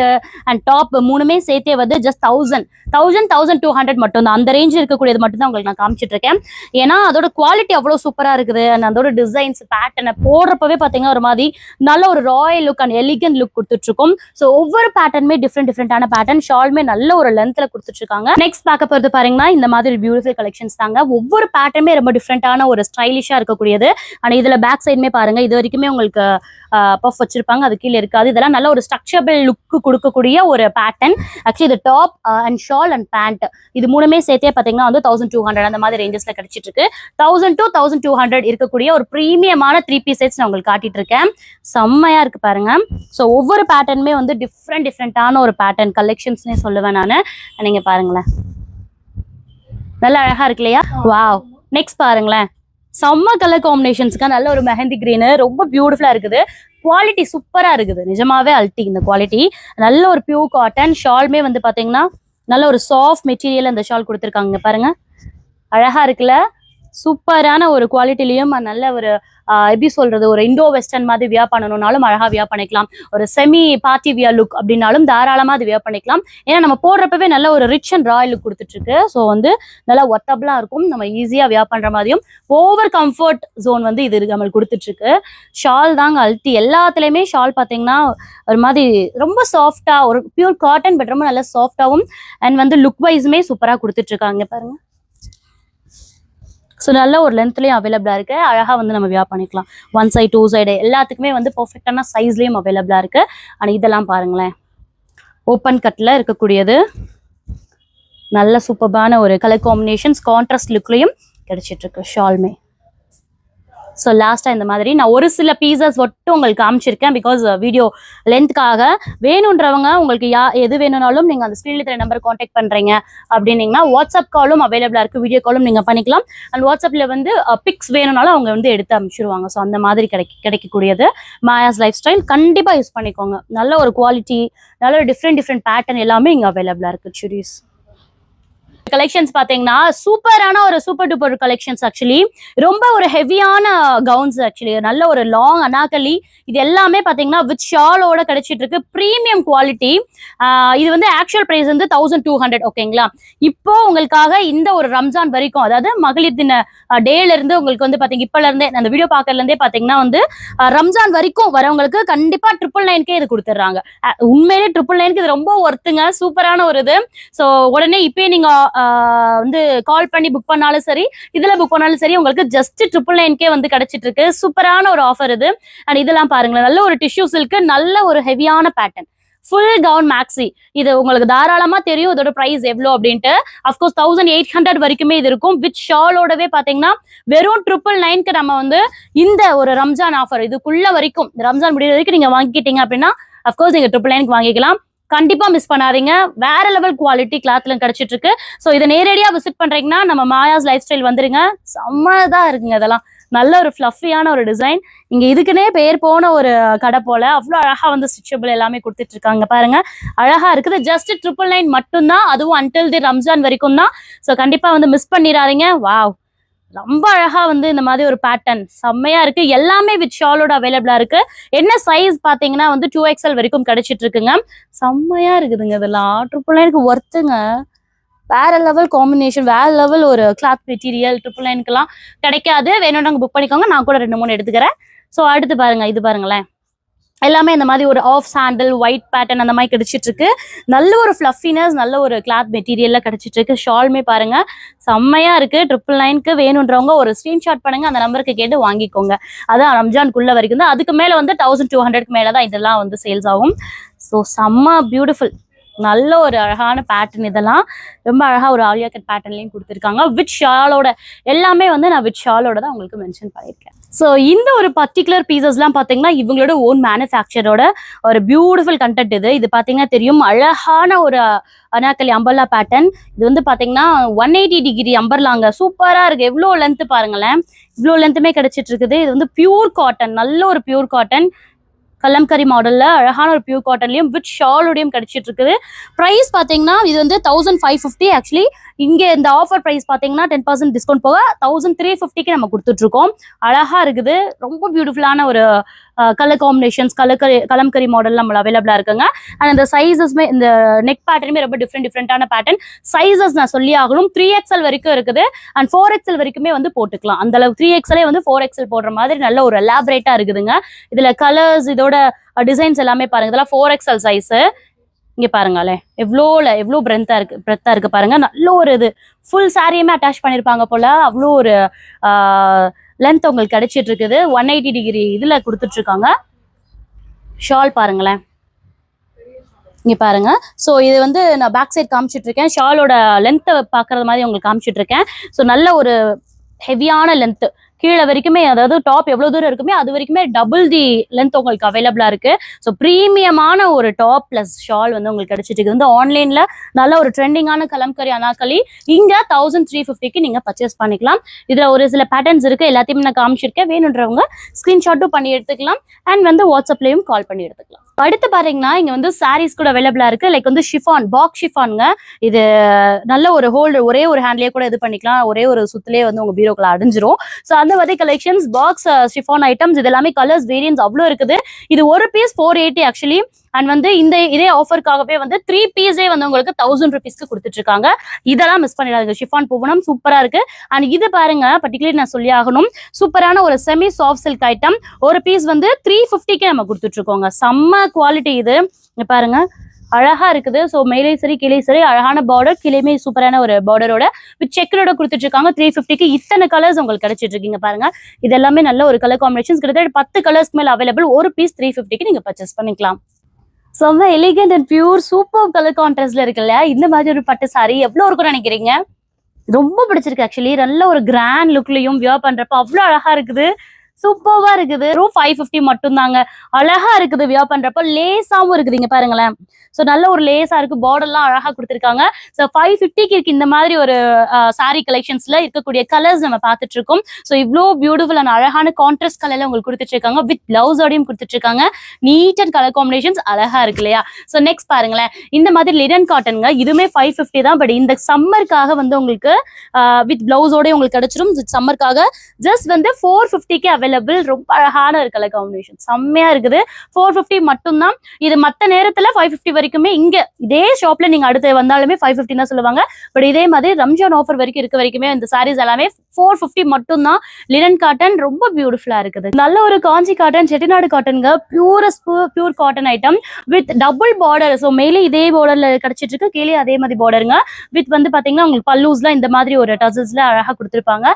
அண்ட் டாப் மூணுமே சேர்த்தே வந்து ஜஸ்ட் 1200 மட்டும் தான். அந்த ரேஞ்ச் இருக்கக்கூடியது மட்டும் தான் உங்களுக்கு நான் காமிச்சிட்டு இருக்கேன். ஏன்னா அதோட குவாலிட்டி அவ்வளோ சூப்பரா இருக்குது. அண்ட் அதோட டிசைன்ஸ் பேட்டர்னை போடுறப்பவே பாத்தீங்கன்னா ஒரு மாதிரி நல்ல ஒரு Royal look and elegant look கொடுத்துட்டு இருக்கும். ஸோ ஒவ்வொரு பேட்டர்னுமே டிஃப்ரெண்டான பேட்டர்ன். ஷால்மே நல்ல ஒரு லென்த்ல கொடுத்துட்டு இருக்காங்க. நெக்ஸ்ட் பேக்கப் வந்து பாருங்கன்னா இந்த மாதிரி பியூட்டிஃபுல் கலெக்ஷன்ஸ் தாங்க. ஒவ்வொரு பேட்டர்னுமே ரொம்ப டிஃப்ரெண்டான ஒரு ஸ்டைலிஷா இருக்கக்கூடியது. ஆனா இதுல பேக் சைடுமே பாருங்க, இது வரைக்குமே உங்களுக்கு பஃப் வச்சிருப்பாங்க, அது கீழே இருக்காது. இதெல்லாம் நல்ல ஒரு ஸ்ட்ரக்சரபிள் லுக் கொடுக்கக்கூடிய ஒரு பேட்டர்ன். ஆக்சுவலி இது top and shawl and pant இது மூணுமே சேர்த்தே பாத்தீங்கன்னா வந்து 1200 அந்த மாதிரி ரேஞ்சஸ்ல கிடைச்சிட்டு இருக்கு. 1000 to 1200 இருக்கக்கூடிய ஒரு பிரீமியமான 3 பீஸ் செட்ஸ் நான் உங்களுக்கு காட்டிட்டு இருக்கேன். செம்மையா இருக்கு பாருங்க. ஸோ ஒவ்வொரு பேட்டர்னுமே வந்து டிஃப்ரெண்டான ஒரு பேட்டர்ன் கலெக்ஷன்ஸ்னே சொல்லுவேன் நான். நீங்க பாருங்களேன், நல்ல அழகா இருக்கு இல்லையா? வாவ். நெக்ஸ்ட் பாருங்களேன், செம்ம கலர் காம்பினேஷன்ஸ்க்கு நல்ல ஒரு மெஹந்தி கிரீனு, ரொம்ப பியூட்டிஃபுல்லா இருக்குது. குவாலிட்டி சூப்பரா இருக்குது. நிஜமாவே அல்டி இந்த குவாலிட்டி. நல்ல ஒரு பியூர் காட்டன். ஷால்மே வந்து பாத்தீங்கன்னா நல்ல ஒரு சாஃப்ட் மெட்டீரியல் அந்த ஷால் கொடுத்துருக்காங்க பாருங்க, அழகா இருக்குல்ல. சூப்பரான ஒரு குவாலிட்டிலையும் நல்ல ஒரு எப்படி சொல்றது, ஒரு இண்டோ வெஸ்டர்ன் மாதிரி வியர் பண்ணணும்னாலும் அழகா வியர் பண்ணிக்கலாம். ஒரு செமி பார்ட்டி வியர் லுக் அப்படின்னாலும் தாராளமா அது வியர் பண்ணிக்கலாம். ஏன்னா நம்ம போடுறப்பவே நல்ல ஒரு ரிச் அண்ட் ராயல் லுக் கொடுத்துட்டு இருக்கு. ஸோ வந்து நல்லா ஒர்த்தபிளா இருக்கும், நம்ம ஈஸியா வியர் பண்ற மாதிரியும். ஓவர் கம்ஃபர்ட் ஜோன் வந்து இது நம்மளுக்கு கொடுத்துட்டு இருக்கு. ஷால் தாங்க அல்டி, எல்லாத்துலயுமே ஷால் பாத்தீங்கன்னா ஒரு மாதிரி ரொம்ப சாஃப்டா, ஒரு பியூர் காட்டன் பட் ரொம்ப நல்லா சாஃப்டாவும் அண்ட் வந்து லுக் வைஸுமே சூப்பரா கொடுத்துட்டு இருக்காங்க பாருங்க. ஸோ நல்ல ஒரு லென்த்லேயும் அவைலபிளாக இருக்குது. அழகாக வந்து நம்ம வியர் பண்ணிக்கலாம். 1 சைடு 2 சைடு எல்லாத்துக்குமே வந்து பர்ஃபெக்டான சைஸ்லேயும் அவைலபிளாக இருக்குது. ஆனால் இதெல்லாம் பாருங்களேன், ஓப்பன் கட்டில் இருக்கக்கூடியது, நல்ல சூப்பரான ஒரு கலர் காம்பினேஷன்ஸ் கான்ட்ராஸ்ட் லுக்லேயும் கிடைச்சிட்ருக்கு ஷால்மே. ஸோ லாஸ்ட்டாக இந்த மாதிரி நான் ஒரு சில பீசஸ் மட்டும் உங்களுக்கு காமிச்சிருக்கேன், பிகாஸ் வீடியோ லென்த்துக்காக. வேணுன்றவங்க உங்களுக்கு எது வேணும்னாலும் நீங்கள் அந்த ஸ்க்ரீனில் இருக்கிற நம்பர் காண்டாக்ட் பண்ணுறீங்க அப்படின்னீங்கன்னா வாட்ஸ்அப் காலும் அவைலபிளாக இருக்குது, வீடியோ காலும் நீங்கள் பண்ணிக்கலாம். அண்ட் வாட்ஸ்அப்பில் வந்து பிக்ஸ் வேணும்னாலும் அவங்க வந்து எடுத்து அனுப்பிச்சிடுவாங்க. ஸோ அந்த மாதிரி கிடைக்கக்கூடியது மாயாஸ் லைஃப் ஸ்டைல். கண்டிப்பாக யூஸ் பண்ணிக்கோங்க. நல்ல ஒரு குவாலிட்டி, நல்ல ஒரு டிஃப்ரெண்ட் பேட்டர்ன் எல்லாமே இங்கே அவைலபிளாக இருக்குது. சுரீஸ் கலெக்ஷன்ஸ் பாத்தீங்கன்னா சூப்பரான ஒரு சூப்பர் டூப்பர் கலெக்ஷன்ஸ். ஆக்சுவலி ரொம்ப ஒரு ஹெவியான கவுன்ஸ், ஆக்சுவலி நல்ல ஒரு லாங் அனாகலி, இது எல்லாமே பாத்தீங்கன்னா வித் ஷாலோட கிடைச்சிட்டு இருக்கு. Premium quality. இது வந்து ஆக்சுவல் பிரைஸ் வந்து 1200. ஓகேங்களா? இப்போ உங்களுக்காக இந்த ஒரு ரம்ஜான் வரைக்கும், அதாவது மகளிர் தின டேல இருந்து உங்களுக்கு வந்து பாத்தீங்க, இப்பல இருந்தே அந்த வீடியோ பாக்கறதுல இருந்தே பாத்தீங்கன்னா வந்து ரம்ஜான் வரைக்கும் வரவங்களுக்கு கண்டிப்பா 999 இது கொடுத்துறாங்க. உண்மையிலே 999 இது ரொம்ப ஒர்த்துங்க, சூப்பரான ஒரு இது. ஸோ உடனே இப்பயே நீங்க வந்து கால் பண்ணி புக் பண்ணாலும் சரி, இதுல புக் பண்ணாலும் சரி, உங்களுக்கு ஜஸ்ட் 999 வந்து கிடைச்சிட்டு இருக்கு. சூப்பரான ஒரு ஆஃபர் இது. அண்ட் இதெல்லாம் பாருங்களேன், நல்ல ஒரு டிஷ்யூ சில்க், நல்ல ஒரு ஹெவியான பேட்டர்ன், ஃபுல் கவுன் மேக்ஸி. இது உங்களுக்கு தாராளமா தெரியும் இதோட பிரைஸ் எவ்வளோ அப்படின்ட்டு. அஃப்கோர்ஸ் 1800 வரைக்குமே இது இருக்கும். வித் ஷாலோடவே பாத்தீங்கன்னா வெறும் 999க்கு நம்ம வந்து இந்த ஒரு ரம்ஜான் ஆஃபர் இதுக்குள்ள வரைக்கும், ரம்ஜான் முடிகிற வரைக்கும் நீங்க வாங்கிக்கிட்டீங்க அப்படின்னா அஃப்கோர்ஸ் நீங்க 999க்கு வாங்கிக்கலாம். கண்டிப்பா மிஸ் பண்ணாதீங்க. வேற லெவல் குவாலிட்டி கிளாத்ல கிடைச்சிட்டு இருக்கு. ஸோ இதை நேரடியா விசிட் பண்றீங்கன்னா நம்ம மாயாஸ் லைஃப் ஸ்டைல் வந்துருங்க. செம்மதான் இருக்குங்க. இதெல்லாம் நல்ல ஒரு ஃபிளஃபியான ஒரு டிசைன். இங்க இதுக்குன்னே பேர் போன ஒரு கடை போல, அவ்வளோ அழகா வந்து ஸ்டிச்சபிள் எல்லாமே கொடுத்துட்டு இருக்காங்க பாருங்க. அழகா இருக்குது. ஜஸ்ட் 999 மட்டும்தான், அதுவும் அன்டில் தி ரம்ஜான் வரைக்கும் தான். ஸோ கண்டிப்பா வந்து மிஸ் பண்ணிடாதீங்க. வாவ், ரொம்ப அழகா வந்து இந்த மாதிரி ஒரு பேட்டர்ன் செம்மையா இருக்கு. எல்லாமே வித் ஷாலோட அவைலபிளா இருக்கு. என்ன சைஸ் பாத்தீங்கன்னா வந்து 2XL வரைக்கும் கிடைச்சிட்டு இருக்குங்க. செம்மையா இருக்குதுங்க. இதெல்லாம் 999க்கு ஒர்த்துங்க. வேற லெவல் காம்பினேஷன், வேற லெவல் ஒரு கிளாத் மெட்டீரியல் 999க்குலாம் கிடைக்காது. வேணும்னா புக் பண்ணிக்கோங்க, நான் கூட 2-3 எடுத்துக்கிறேன். ஸோ அடுத்து பாருங்க, இது பாருங்களேன், எல்லாமே இந்த மாதிரி ஒரு ஆஃப் சாண்டல் ஒயிட் பேட்டர்ன் அந்த மாதிரி கிடைச்சிட்டு இருக்கு. நல்ல ஒரு ஃபிளஃபினஸ், நல்ல ஒரு கிளாத் மெட்டீரியல்ல கிடைச்சிட்டு இருக்கு. ஷால்மே பாருங்க செம்மையா இருக்கு. 999க்கு வேணுன்றவங்க ஒரு ஸ்கிரீன்ஷாட் பண்ணுங்க, அந்த நம்பருக்கு கேட்டு வாங்கிக்கோங்க. அதான் ரம்ஜானுக்குள்ள வரைக்கும் தான். அதுக்கு மேல வந்து 1200க்கு மேலதான் இதெல்லாம் வந்து சேல்ஸ் ஆகும். ஸோ செம்ம பியூட்டிஃபுல், நல்ல ஒரு அழகான பேட்டர்ன். இதெல்லாம் ரொம்ப அழகா ஒரு ஆலியா கட் பேட்டர்ன்லயும் கொடுத்துருக்காங்க. வித் ஷாலோட, எல்லாமே வந்து நான் வித் ஷாலோட தான் உங்களுக்கு மென்ஷன் பண்ணியிருக்கேன். ஸோ இந்த ஒரு பர்டிகுலர் பீசஸ்லாம் பார்த்தீங்கன்னா இவங்களோட ஓன் மேனுஃபேக்சரோட ஒரு பியூட்டிஃபுல் கண்டென்ட். இது பார்த்தீங்கன்னா தெரியும், அழகான ஒரு அனாக்கலி அம்பர்லா பேட்டர்ன். இது வந்து பார்த்தீங்கன்னா 180 டிகிரி அம்பர்லாங்க. சூப்பராக இருக்கு. எவ்வளோ லென்த் பாருங்களேன், இவ்வளோ லென்த்துமே கிடைச்சிட்டு இருக்குது. இது வந்து பியூர் காட்டன், நல்ல ஒரு பியூர் காட்டன், கலம்கரி மாடல்ல அழகான ஒரு பியூர் காட்டன்லயும் வித் ஷாலோடையும் கிடைச்சிட்டு இருக்குது. பிரைஸ் பாத்தீங்கன்னா இது வந்து 1550. ஆக்சுவலி இங்க இந்த ஆஃபர் பிரைஸ் பாத்தீங்கன்னா 10% டிஸ்கவுண்ட் போக 1350க்கு நம்ம கொடுத்துட்டு இருக்கோம். அழகா இருக்குது. ரொம்ப பியூட்டிஃபுல்லான ஒரு கலர் காம்பினேஷன்ஸ், கலம்கரி மாடல் நம்ம அவைலபிளா இருக்குங்க. அண்ட் இந்த சைசஸ்மே, இந்த நெக் பேட்டர்னுமே ரொம்ப டிஃப்ரெண்டான பேட்டர்ன். சைசஸ் நான் சொல்லி ஆகணும், 3XL வரைக்கும் இருக்குது. அண்ட் 4XL வரைக்குமே வந்து போட்டுக்கலாம். அந்த அளவுக்கு 3XL வந்து 4XL போடுற மாதிரி நல்ல ஒரு எலாபரேட்டா இருக்குதுங்க. இதுல கலர்ஸ், இதோட டிசைன்ஸ் எல்லாமே பாருங்க. இதெல்லாம் 4XL சைஸ். இங்க பாருங்களே, எவ்வளோ பிரெத்தா இருக்கு பாருங்க. நல்ல ஒரு இது ஃபுல் சாரியுமே அட்டாச் பண்ணிருப்பாங்க போல. அவ்வளோ ஒரு லென்த் உங்களுக்கு கிடைச்சிட்டு இருக்குது. 180 டிகிரி இதுல கொடுத்துட்டு இருக்காங்க. ஷால் பாருங்களேன், இங்க பாருங்க. ஸோ இது வந்து நான் பேக் சைட் காமிச்சிட்டு இருக்கேன். ஷாலோட லென்த்தை பாக்குறது மாதிரி உங்களுக்கு காமிச்சிட்டு இருக்கேன். ஸோ நல்ல ஒரு ஹெவியான லென்த், கீழே வரைக்குமே, அதாவது டாப் எவ்வளவு தூரம் இருக்குமே அது வரைக்குமே டபுள் தி லென்த் உங்களுக்கு அவைலபிளா இருக்கு. ஸோ ப்ரீமியமான ஒரு டாப் பிளஸ் ஷால் வந்து உங்களுக்கு கிடைச்சிட்டு இருக்கு. வந்து ஆன்லைன்ல நல்ல ஒரு ட்ரெண்டிங்கான கலம்கரி அனார்கலி இங்க 1350க்கு நீங்க பர்ச்சேஸ் பண்ணிக்கலாம். இதுல ஒரு சில பேட்டர்ன்ஸ் இருக்கு, எல்லாத்தையும் நான் காமிச்சிருக்கேன். வேணுன்றவங்க ஸ்கிரீன்ஷாட்டும் பண்ணி எடுத்துக்கலாம் அண்ட் வந்து வாட்ஸ்அப்லயும் கால் பண்ணி எடுத்துக்கலாம். அடுத்து பாத்தீங்கன்னா இங்க வந்து சாரீஸ் கூட அவைலபிளா இருக்கு. லைக் வந்து ஷிஃபான், பாக்ஸ் ஷிஃபான்ங்க. இது நல்ல ஒரு ஹோல்டர், ஒரே ஒரு ஹேண்ட்லயே கூட இது பண்ணிக்கலாம், ஒரே ஒரு சுத்துலயே வந்து உங்க பீரோக்குள்ள அடைஞ்சிரும். ஸோ அந்த மாதிரி கலெக்ஷன்ஸ் பாக்ஸ் ஷிஃபான் ஐட்டம்ஸ் இது எல்லாமே கலர்ஸ் வேரியன்ஸ் அவ்வளோ இருக்குது. இது ஒரு பீஸ் 480 ஆக்சுவலி. அண்ட் வந்து இதே ஆஃபருக்காகவே வந்து 3 பீஸே வந்து உங்களுக்கு 1000 ருபீஸ்க்கு கொடுத்துட்டு இருக்காங்க. இதெல்லாம் மிஸ் பண்ணிடாதீங்க. ஷிஃபான் பூவனம் சூப்பரா இருக்கு. அண்ட் இது பாருங்க, பர்டிகுலர் நான் சொல்லி ஆகணும், சூப்பரான ஒரு செமி சாஃப்ட் சில்க் ஐட்டம். ஒரு பீஸ் வந்து 350க்கு நம்ம கொடுத்துட்டு இருக்கோங்க. செம்ம குவாலிட்டி இது. பாருங்க அழகா இருக்குது. ஸோ மேலே சரி கீழே சரி அழகான பார்டர், கீழேயுமே சூப்பரான ஒரு பார்டரோட வித் செக்கரோட கொடுத்துட்டு இருக்காங்க. 350க்கு இத்தனை கலர்ஸ் உங்களுக்கு கிடைச்சிட்டு இருக்கீங்க பாருங்க. இது எல்லாமே நல்ல ஒரு கலர் காம்பினேஷன்ஸ். கிட்டத்தட்ட 10 கலர்ஸ்க்கு மேல அவைலபிள். ஒரு பீஸ் 350க்கு நீங்க பர்ச்சேஸ் பண்ணிக்கலாம். ரொம்ப elegant and pure super colour கான்ட்ராஸ்ட்ல இருக்கு இல்லையா? இந்த மாதிரி ஒரு பட்டு சாரி எவ்வளவு இருக்கும்னு நினைக்கிறீங்க? ரொம்ப பிடிச்சிருக்கு ஆக்சுவலி. நல்ல ஒரு கிராண்ட் லுக்லயும் வியர் பண்றப்ப அவ்வளவு அழகா இருக்குது. சூப்பர்வா இருக்குது. 550 மட்டும் தாங்க. அழகா இருக்குது வியர் பண்றப்ப. லேஸாவும் இருக்குது இங்க பாருங்களேன். ஸோ நல்ல ஒரு லேஸா இருக்கு. பார்டர்லாம் அழகா கொடுத்துருக்காங்க. ஸோ 550க்கு இருக்கு இந்த மாதிரி ஒரு சாரி கலெக்ஷன்ஸ்ல இருக்கக்கூடிய கலர்ஸ் நம்ம பார்த்துட்டு இருக்கோம். ஸோ இவ்வளோ பியூட்டிஃபுல் அண்ட் அழகான கான்ட்ராஸ்ட் கலர்ல உங்களுக்கு கொடுத்துட்டு இருக்காங்க. வித் பிளவுஸோடையும் கொடுத்துட்டு இருக்காங்க. நீட் அண்ட் கலர் காம்பினேஷன்ஸ் அழகா இருக்கு இல்லையா? ஸோ நெக்ஸ்ட் பாருங்களேன், இந்த மாதிரி லினன் காட்டனுங்க. இதுவுமே 550 தான். பட் இந்த சம்மருக்காக வந்து உங்களுக்கு வித் பிளவுஸோடய உங்களுக்கு கிடைச்சிரும். சம்மருக்காக ஜஸ்ட் வந்து 450க்கு அவைலபிள். ரொம்ப அழகான ஒரு கலர் காம்பினேஷன் செம்மையா இருக்குது. 450 மட்டும் தான். இது மற்ற நேரத்துல 550 வரைக்குமே இங்க இதே ஷாப்ல நீங்க அடுத்து வந்தாலுமே 550 தான் சொல்லுவாங்க. பட் இதே மாதிரி ரம்ஜான் ஆஃபர் வரைக்கும் இருக்க வரைக்குமே இந்த சாரீஸ் எல்லாமே 450 மட்டும் தான். லினன் காட்டன் ரொம்ப பியூட்டிஃபுல்லா இருக்குது. நல்ல ஒரு காஞ்சி காட்டன், செட்டிநாடு காட்டனுங்க. Pure cotton item with double border. So மேலே இதே பார்டர்ல கிடைச்சிட்டு இருக்கு, கீழே அதே மாதிரி பார்டருங்க. வித் வந்து பாத்தீங்கன்னா உங்களுக்கு பல்லூஸ்ல இந்த மாதிரி ஒரு டசல்ஸ்ல அழகா கொடுத்துருப்பாங்க.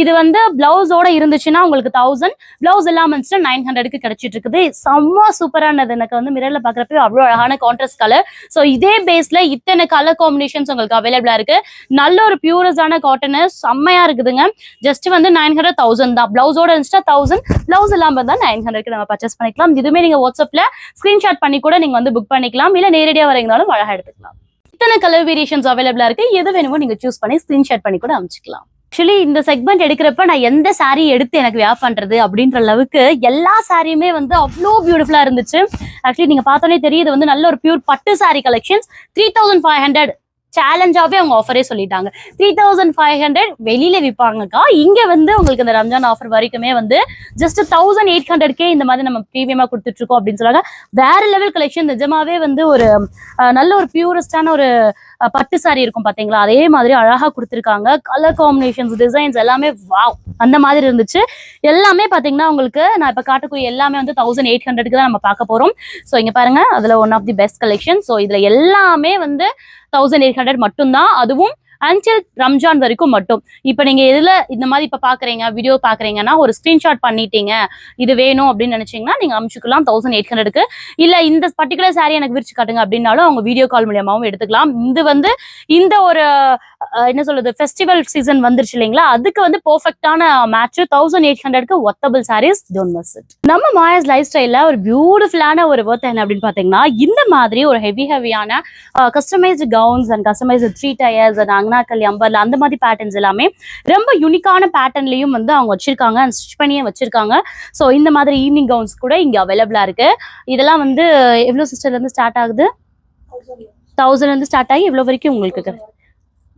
இது வந்து பிளவுஸோட இருந்துச்சுன்னா உங்களுக்கு 1000, பிளவுஸ் எல்லாம் வந்துச்சுன்னா 900க்கு கிடைச்சிட்டு இருக்குது. செம்ம சூப்பரானது. எனக்கு வந்து மிரர்ல பாக்குறப்ப அவ்வளவு அழகான கான்ட்ராஸ்ட் கலர். ஸோ இதே பேஸ்ல இத்தனை கலர் காம்பினேஷன்ஸ் உங்களுக்கு அவைலபிளா இருக்கு. நல்ல ஒரு பியூரஸான காட்டன் செம்மையா இருக்குதுங்க. ஜஸ்ட் வந்து 900 1000 தான். பிளவுஸோட இருந்துச்சுன்னா 1000, பிளவுஸ் இல்லாம தான் 900க்கு நம்ம பர்ச்சேஸ் பண்ணிக்கலாம். இதுவுமே நீங்க வாட்ஸ்அப்ல ஸ்கிரீன்ஷாட் பண்ணி கூட நீங்க வந்து புக் பண்ணிக்கலாம். இல்ல நேரடியா வரீங்கனாலும் அழகா எடுத்துக்கலாம். இத்தனை கலர் வேரியேஷன்ஸ் அவைலபிளா இருக்கு. எது வேணுமோ நீங்க சூஸ் பண்ணி ஸ்கிரீன்ஷாட் பண்ணி கூட அமைச்சுக்கலாம். ஆக்சுவலி இந்த செக்மெண்ட் எடுக்கிறப்ப நான் எந்த சாரீ எடுத்து எனக்கு வியர் பண்றது அப்படின்ற அளவுக்கு எல்லா சாரியுமே வந்து அவ்வளோ பியூட்டிஃபுல்லா இருந்துச்சு. ஆக்சுவலி நீங்க பார்த்தோன்னே தெரியுது வந்து நல்ல ஒரு பியூர் பட்டு சாரி கலெக்ஷன்ஸ். 3500 சேலஞ்சாவே அவங்க ஆஃபரே சொல்லிட்டாங்க. 3500 வெளியில விற்பாங்கக்கா. இங்க வந்து உங்களுக்கு இந்த ரம்ஜான் ஆஃபர் வரைக்குமே வந்து ஜஸ்ட் 1800கே இந்த மாதிரி நம்ம ப்ரீமியமா கொடுத்துட்டு இருக்கோம் அப்படின்னு சொல்றாங்க. வேற லெவல் கலெக்ஷன். நிஜமாவே வந்து ஒரு நல்ல ஒரு பியூரஸ்டான ஒரு பட்டு சாரி இருக்கும் பாத்தீங்களா, அதே மாதிரி அழகா கொடுத்துருக்காங்க. கலர் காம்பினேஷன்ஸ், டிசைன்ஸ் எல்லாமே வாவ் அந்த மாதிரி இருந்துச்சு. எல்லாமே பாத்தீங்கன்னா உங்களுக்கு நான் இப்ப காட்டக்கூடிய எல்லாமே வந்து 1800க்கு தான் நம்ம பார்க்க போறோம். ஸோ இங்க பாருங்க, அதுல one of the best collection. So இதுல எல்லாமே வந்து 1800 மட்டும்தான். அதுவும் அன்டில் ரம்ஜான் வரைக்கும் மட்டும். இப்ப நீங்க எதுல இந்த மாதிரி இப்ப பாக்குறீங்க, வீடியோ பாக்குறீங்கன்னா ஒரு ஸ்கிரீன்ஷாட் பண்ணிட்டீங்க, இது வேணும் அப்படின்னு நினைச்சீங்கன்னா நீங்க அனுப்பிச்சுக்கலாம் 1800க்கு. இல்ல இந்த பர்டிகுலர் சாரி எனக்கு விரிச்சு காட்டுங்க அப்படின்னாலும் அவங்க வீடியோ கால் மூலியமாவும் எடுத்துக்கலாம். இது வந்து இந்த ஒரு என்ன சொல்றது, ஃபெஸ்டிவல் சீசன் வந்துருச்சு இல்லைங்களா, அதுக்கு வந்து பெர்ஃபெக்டான மேட்ச். 1800க்கு ஒத்தபிள் சாரீஸ், டோன்ட் மிஸ் இட். நம்ம மாயாஸ் லைஃப் ஸ்டைல்ல ஒரு பியூட்டிஃபுல்லான ஒரு ஒர்த் என்ன அப்படின்னு பாத்தீங்கன்னா, இந்த மாதிரி ஒரு ஹெவியான customised gowns and customised 3 tiers and அங்கனாக்கல் அம்பர்ல அந்த மாதிரி பேட்டர்ன்ஸ் எல்லாமே ரொம்ப யூனிக்கான பேட்டர்ன்லயும் வந்து அவங்க வச்சிருக்காங்க அண்ட் ஸ்டிச் பண்ணியே வச்சிருக்காங்க. ஸோ இந்த மாதிரி ஈவினிங் கவுன்ஸ் கூட இங்க அவைலபிளா இருக்கு. இதெல்லாம் வந்து எவ்வளவு சிஸ்டர்ல இருந்து ஸ்டார்ட் ஆகுது? 1000 இருந்து ஸ்டார்ட் ஆகி எவ்வளவு வரைக்கும் உங்களுக்கு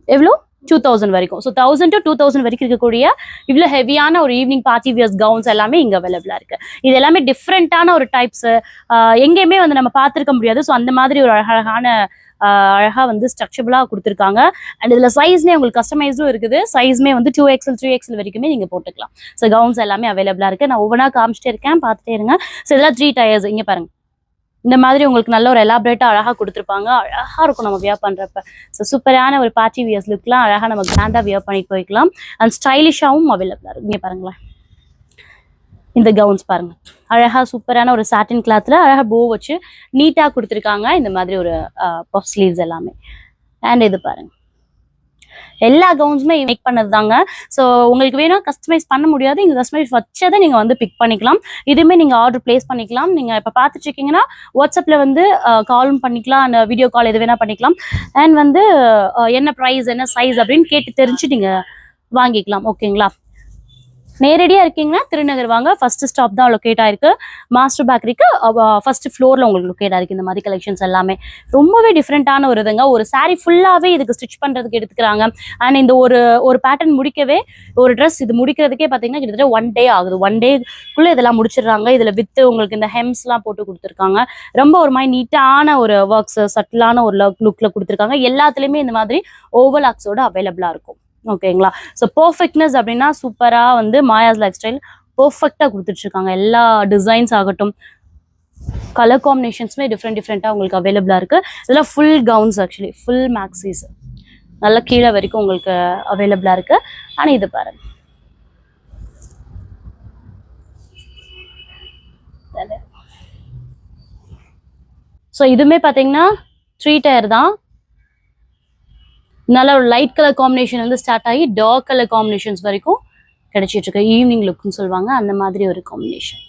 எவ்வளோ 2000 வரைக்கும். ஸோ 1000 to 2000 வரைக்கும் இருக்கக்கூடிய இவ்வளோ ஹெவியான ஒரு ஈவினிங் பார்ட்டி வியர்ஸ் கவுன்ஸ் எல்லாமே இங்கே அவைலபிளா இருக்கு. இது எல்லாமே டிஃப்ரெண்டான ஒரு டைப்ஸ், எங்கேயுமே வந்து நம்ம பார்த்துருக்க முடியாது. ஸோ அந்த மாதிரி ஒரு அழகா வந்து ஸ்ட்ரக்சபிளா கொடுத்துருக்காங்க. அண்ட் இதுல சைஸ்மே உங்களுக்கு கஸ்டமைஸ்டும் இருக்குது. சைஸ்மே வந்து 2XL 3XL வரைக்குமே நீங்க போட்டுக்கலாம். ஸோ கவுன்ஸ் எல்லாமே அவைலபிளா இருக்கு. நான் ஒவ்வொன்றா காமிச்சிட்டே இருக்கேன், பார்த்துட்டே இருங்க. ஸோ இதெல்லாம் 3 டயர்ஸ். இங்க பாருங்க, இந்த மாதிரி உங்களுக்கு நல்ல ஒரு எலாபரேட்டா அழகா கொடுத்துருப்பாங்க. அழகா இருக்கும் நம்ம வியர் பண்றப்ப. ஸோ சூப்பரான ஒரு பார்ட்டி வியர்ஸ் லுக்லாம் அழகா நம்ம கிராண்டா வியர் பண்ணிட்டு போய்க்கலாம். அண்ட் ஸ்டைலிஷாவும் அவைலபிளா இருக்கு. இங்க பாருங்களேன், இந்த கவுன்ஸ் பாருங்க, அழகா சூப்பரான ஒரு சாட்டின் கிளாத்ல அழகா போ வச்சு நீட்டா கொடுத்துருக்காங்க. இந்த மாதிரி ஒரு பஃப் ஸ்லீவ்ஸ் எல்லாமே. அண்ட் இது பாருங்க, எல்லா கவுன்ஸுமே மேக் பண்ணது தாங்க. ஸோ உங்களுக்கு வேணும் கஸ்டமைஸ் பண்ண முடியாது, இங்கே கஸ்டமைஸ் வச்சதை நீங்கள் வந்து பிக் பண்ணிக்கலாம். இதுவுமே நீங்கள் ஆர்டர் பிளேஸ் பண்ணிக்கலாம். நீங்கள் இப்போ பார்த்துட்டு இருக்கீங்கன்னா வாட்ஸ்அப்பில் வந்து காலும் பண்ணிக்கலாம், அந்த வீடியோ கால் எது வேணால் பண்ணிக்கலாம். அண்ட் வந்து என்ன ப்ரைஸ் என்ன சைஸ் அப்படின்னு கேட்டு தெரிஞ்சு நீங்கள் வாங்கிக்கலாம். ஓகேங்களா? நேரடியாக இருக்கீங்கன்னா திருநகர் வாங்க. ஃபர்ஸ்ட் ஸ்டாப் தான் லொக்கேட் ஆயிருக்கு. மாஸ்டர் பேக்கரிக்கு ஃபர்ஸ்ட் ஃப்ளோரில் உங்களுக்கு லொக்கேட் ஆயிருக்கு. இந்த மாதிரி கலெக்ஷன்ஸ் எல்லாமே ரொம்பவே டிஃப்ரெண்ட்டான ஒரு இதுங்க. ஒரு சாரீ ஃபுல்லாகவே இதுக்கு ஸ்டிச் பண்ணுறதுக்கு எடுத்துக்கிறாங்க. அண்ட் இந்த ஒரு பேட்டர்ன் முடிக்கவே, ஒரு ட்ரெஸ் இது முடிக்கிறதுக்கே பார்த்தீங்கன்னா கிட்டத்தட்ட 1 day ஆகுது. 1 dayக்குள்ளே இதெல்லாம் முடிச்சிடுறாங்க. இதில் வித்து உங்களுக்கு இந்த ஹெம்ஸ்லாம் போட்டு கொடுத்துருக்காங்க. ரொம்ப ஒரு மாதிரி நீட்டான ஒரு ஒர்க்ஸ், சட்டிலான ஒரு லுக்கில் கொடுத்துருக்காங்க. எல்லாத்துலேயுமே இந்த மாதிரி ஓவர்லாக்ஸோட அவைலபிளாக இருக்கும். ஓகேங்களா? ஸோ பர்ஃபெக்ட்னஸ் அப்படின்னா சூப்பராக வந்து மாயாஸ் லைஃப் ஸ்டைல் பர்ஃபெக்டாக கொடுத்துட்ருக்காங்க. எல்லா டிசைன்ஸ் ஆகட்டும், கலர் காம்பினேஷன்ஸுமே டிஃப்ரெண்ட்டாக உங்களுக்கு அவைலபிளாக இருக்குது. இதெல்லாம் full gowns, actually full Maxis நல்லா கீழே வரைக்கும் உங்களுக்கு அவைலபிளாக இருக்குது. ஆனால் இது பாருங்க, ஸோ இதுவுமே பார்த்தீங்கன்னா 3 tier தான். நல்ல ஒரு லைட் கலர் காம்பினேஷன் வந்து ஸ்டார்ட் ஆகி டார்க் கலர் காம்பினேஷன்ஸ் வரைக்கும் கிடைச்சிட்டு இருக்கு. ஈவினிங் லுக்னு சொல்லுவாங்க, அந்த மாதிரி ஒரு காம்பினேஷன்.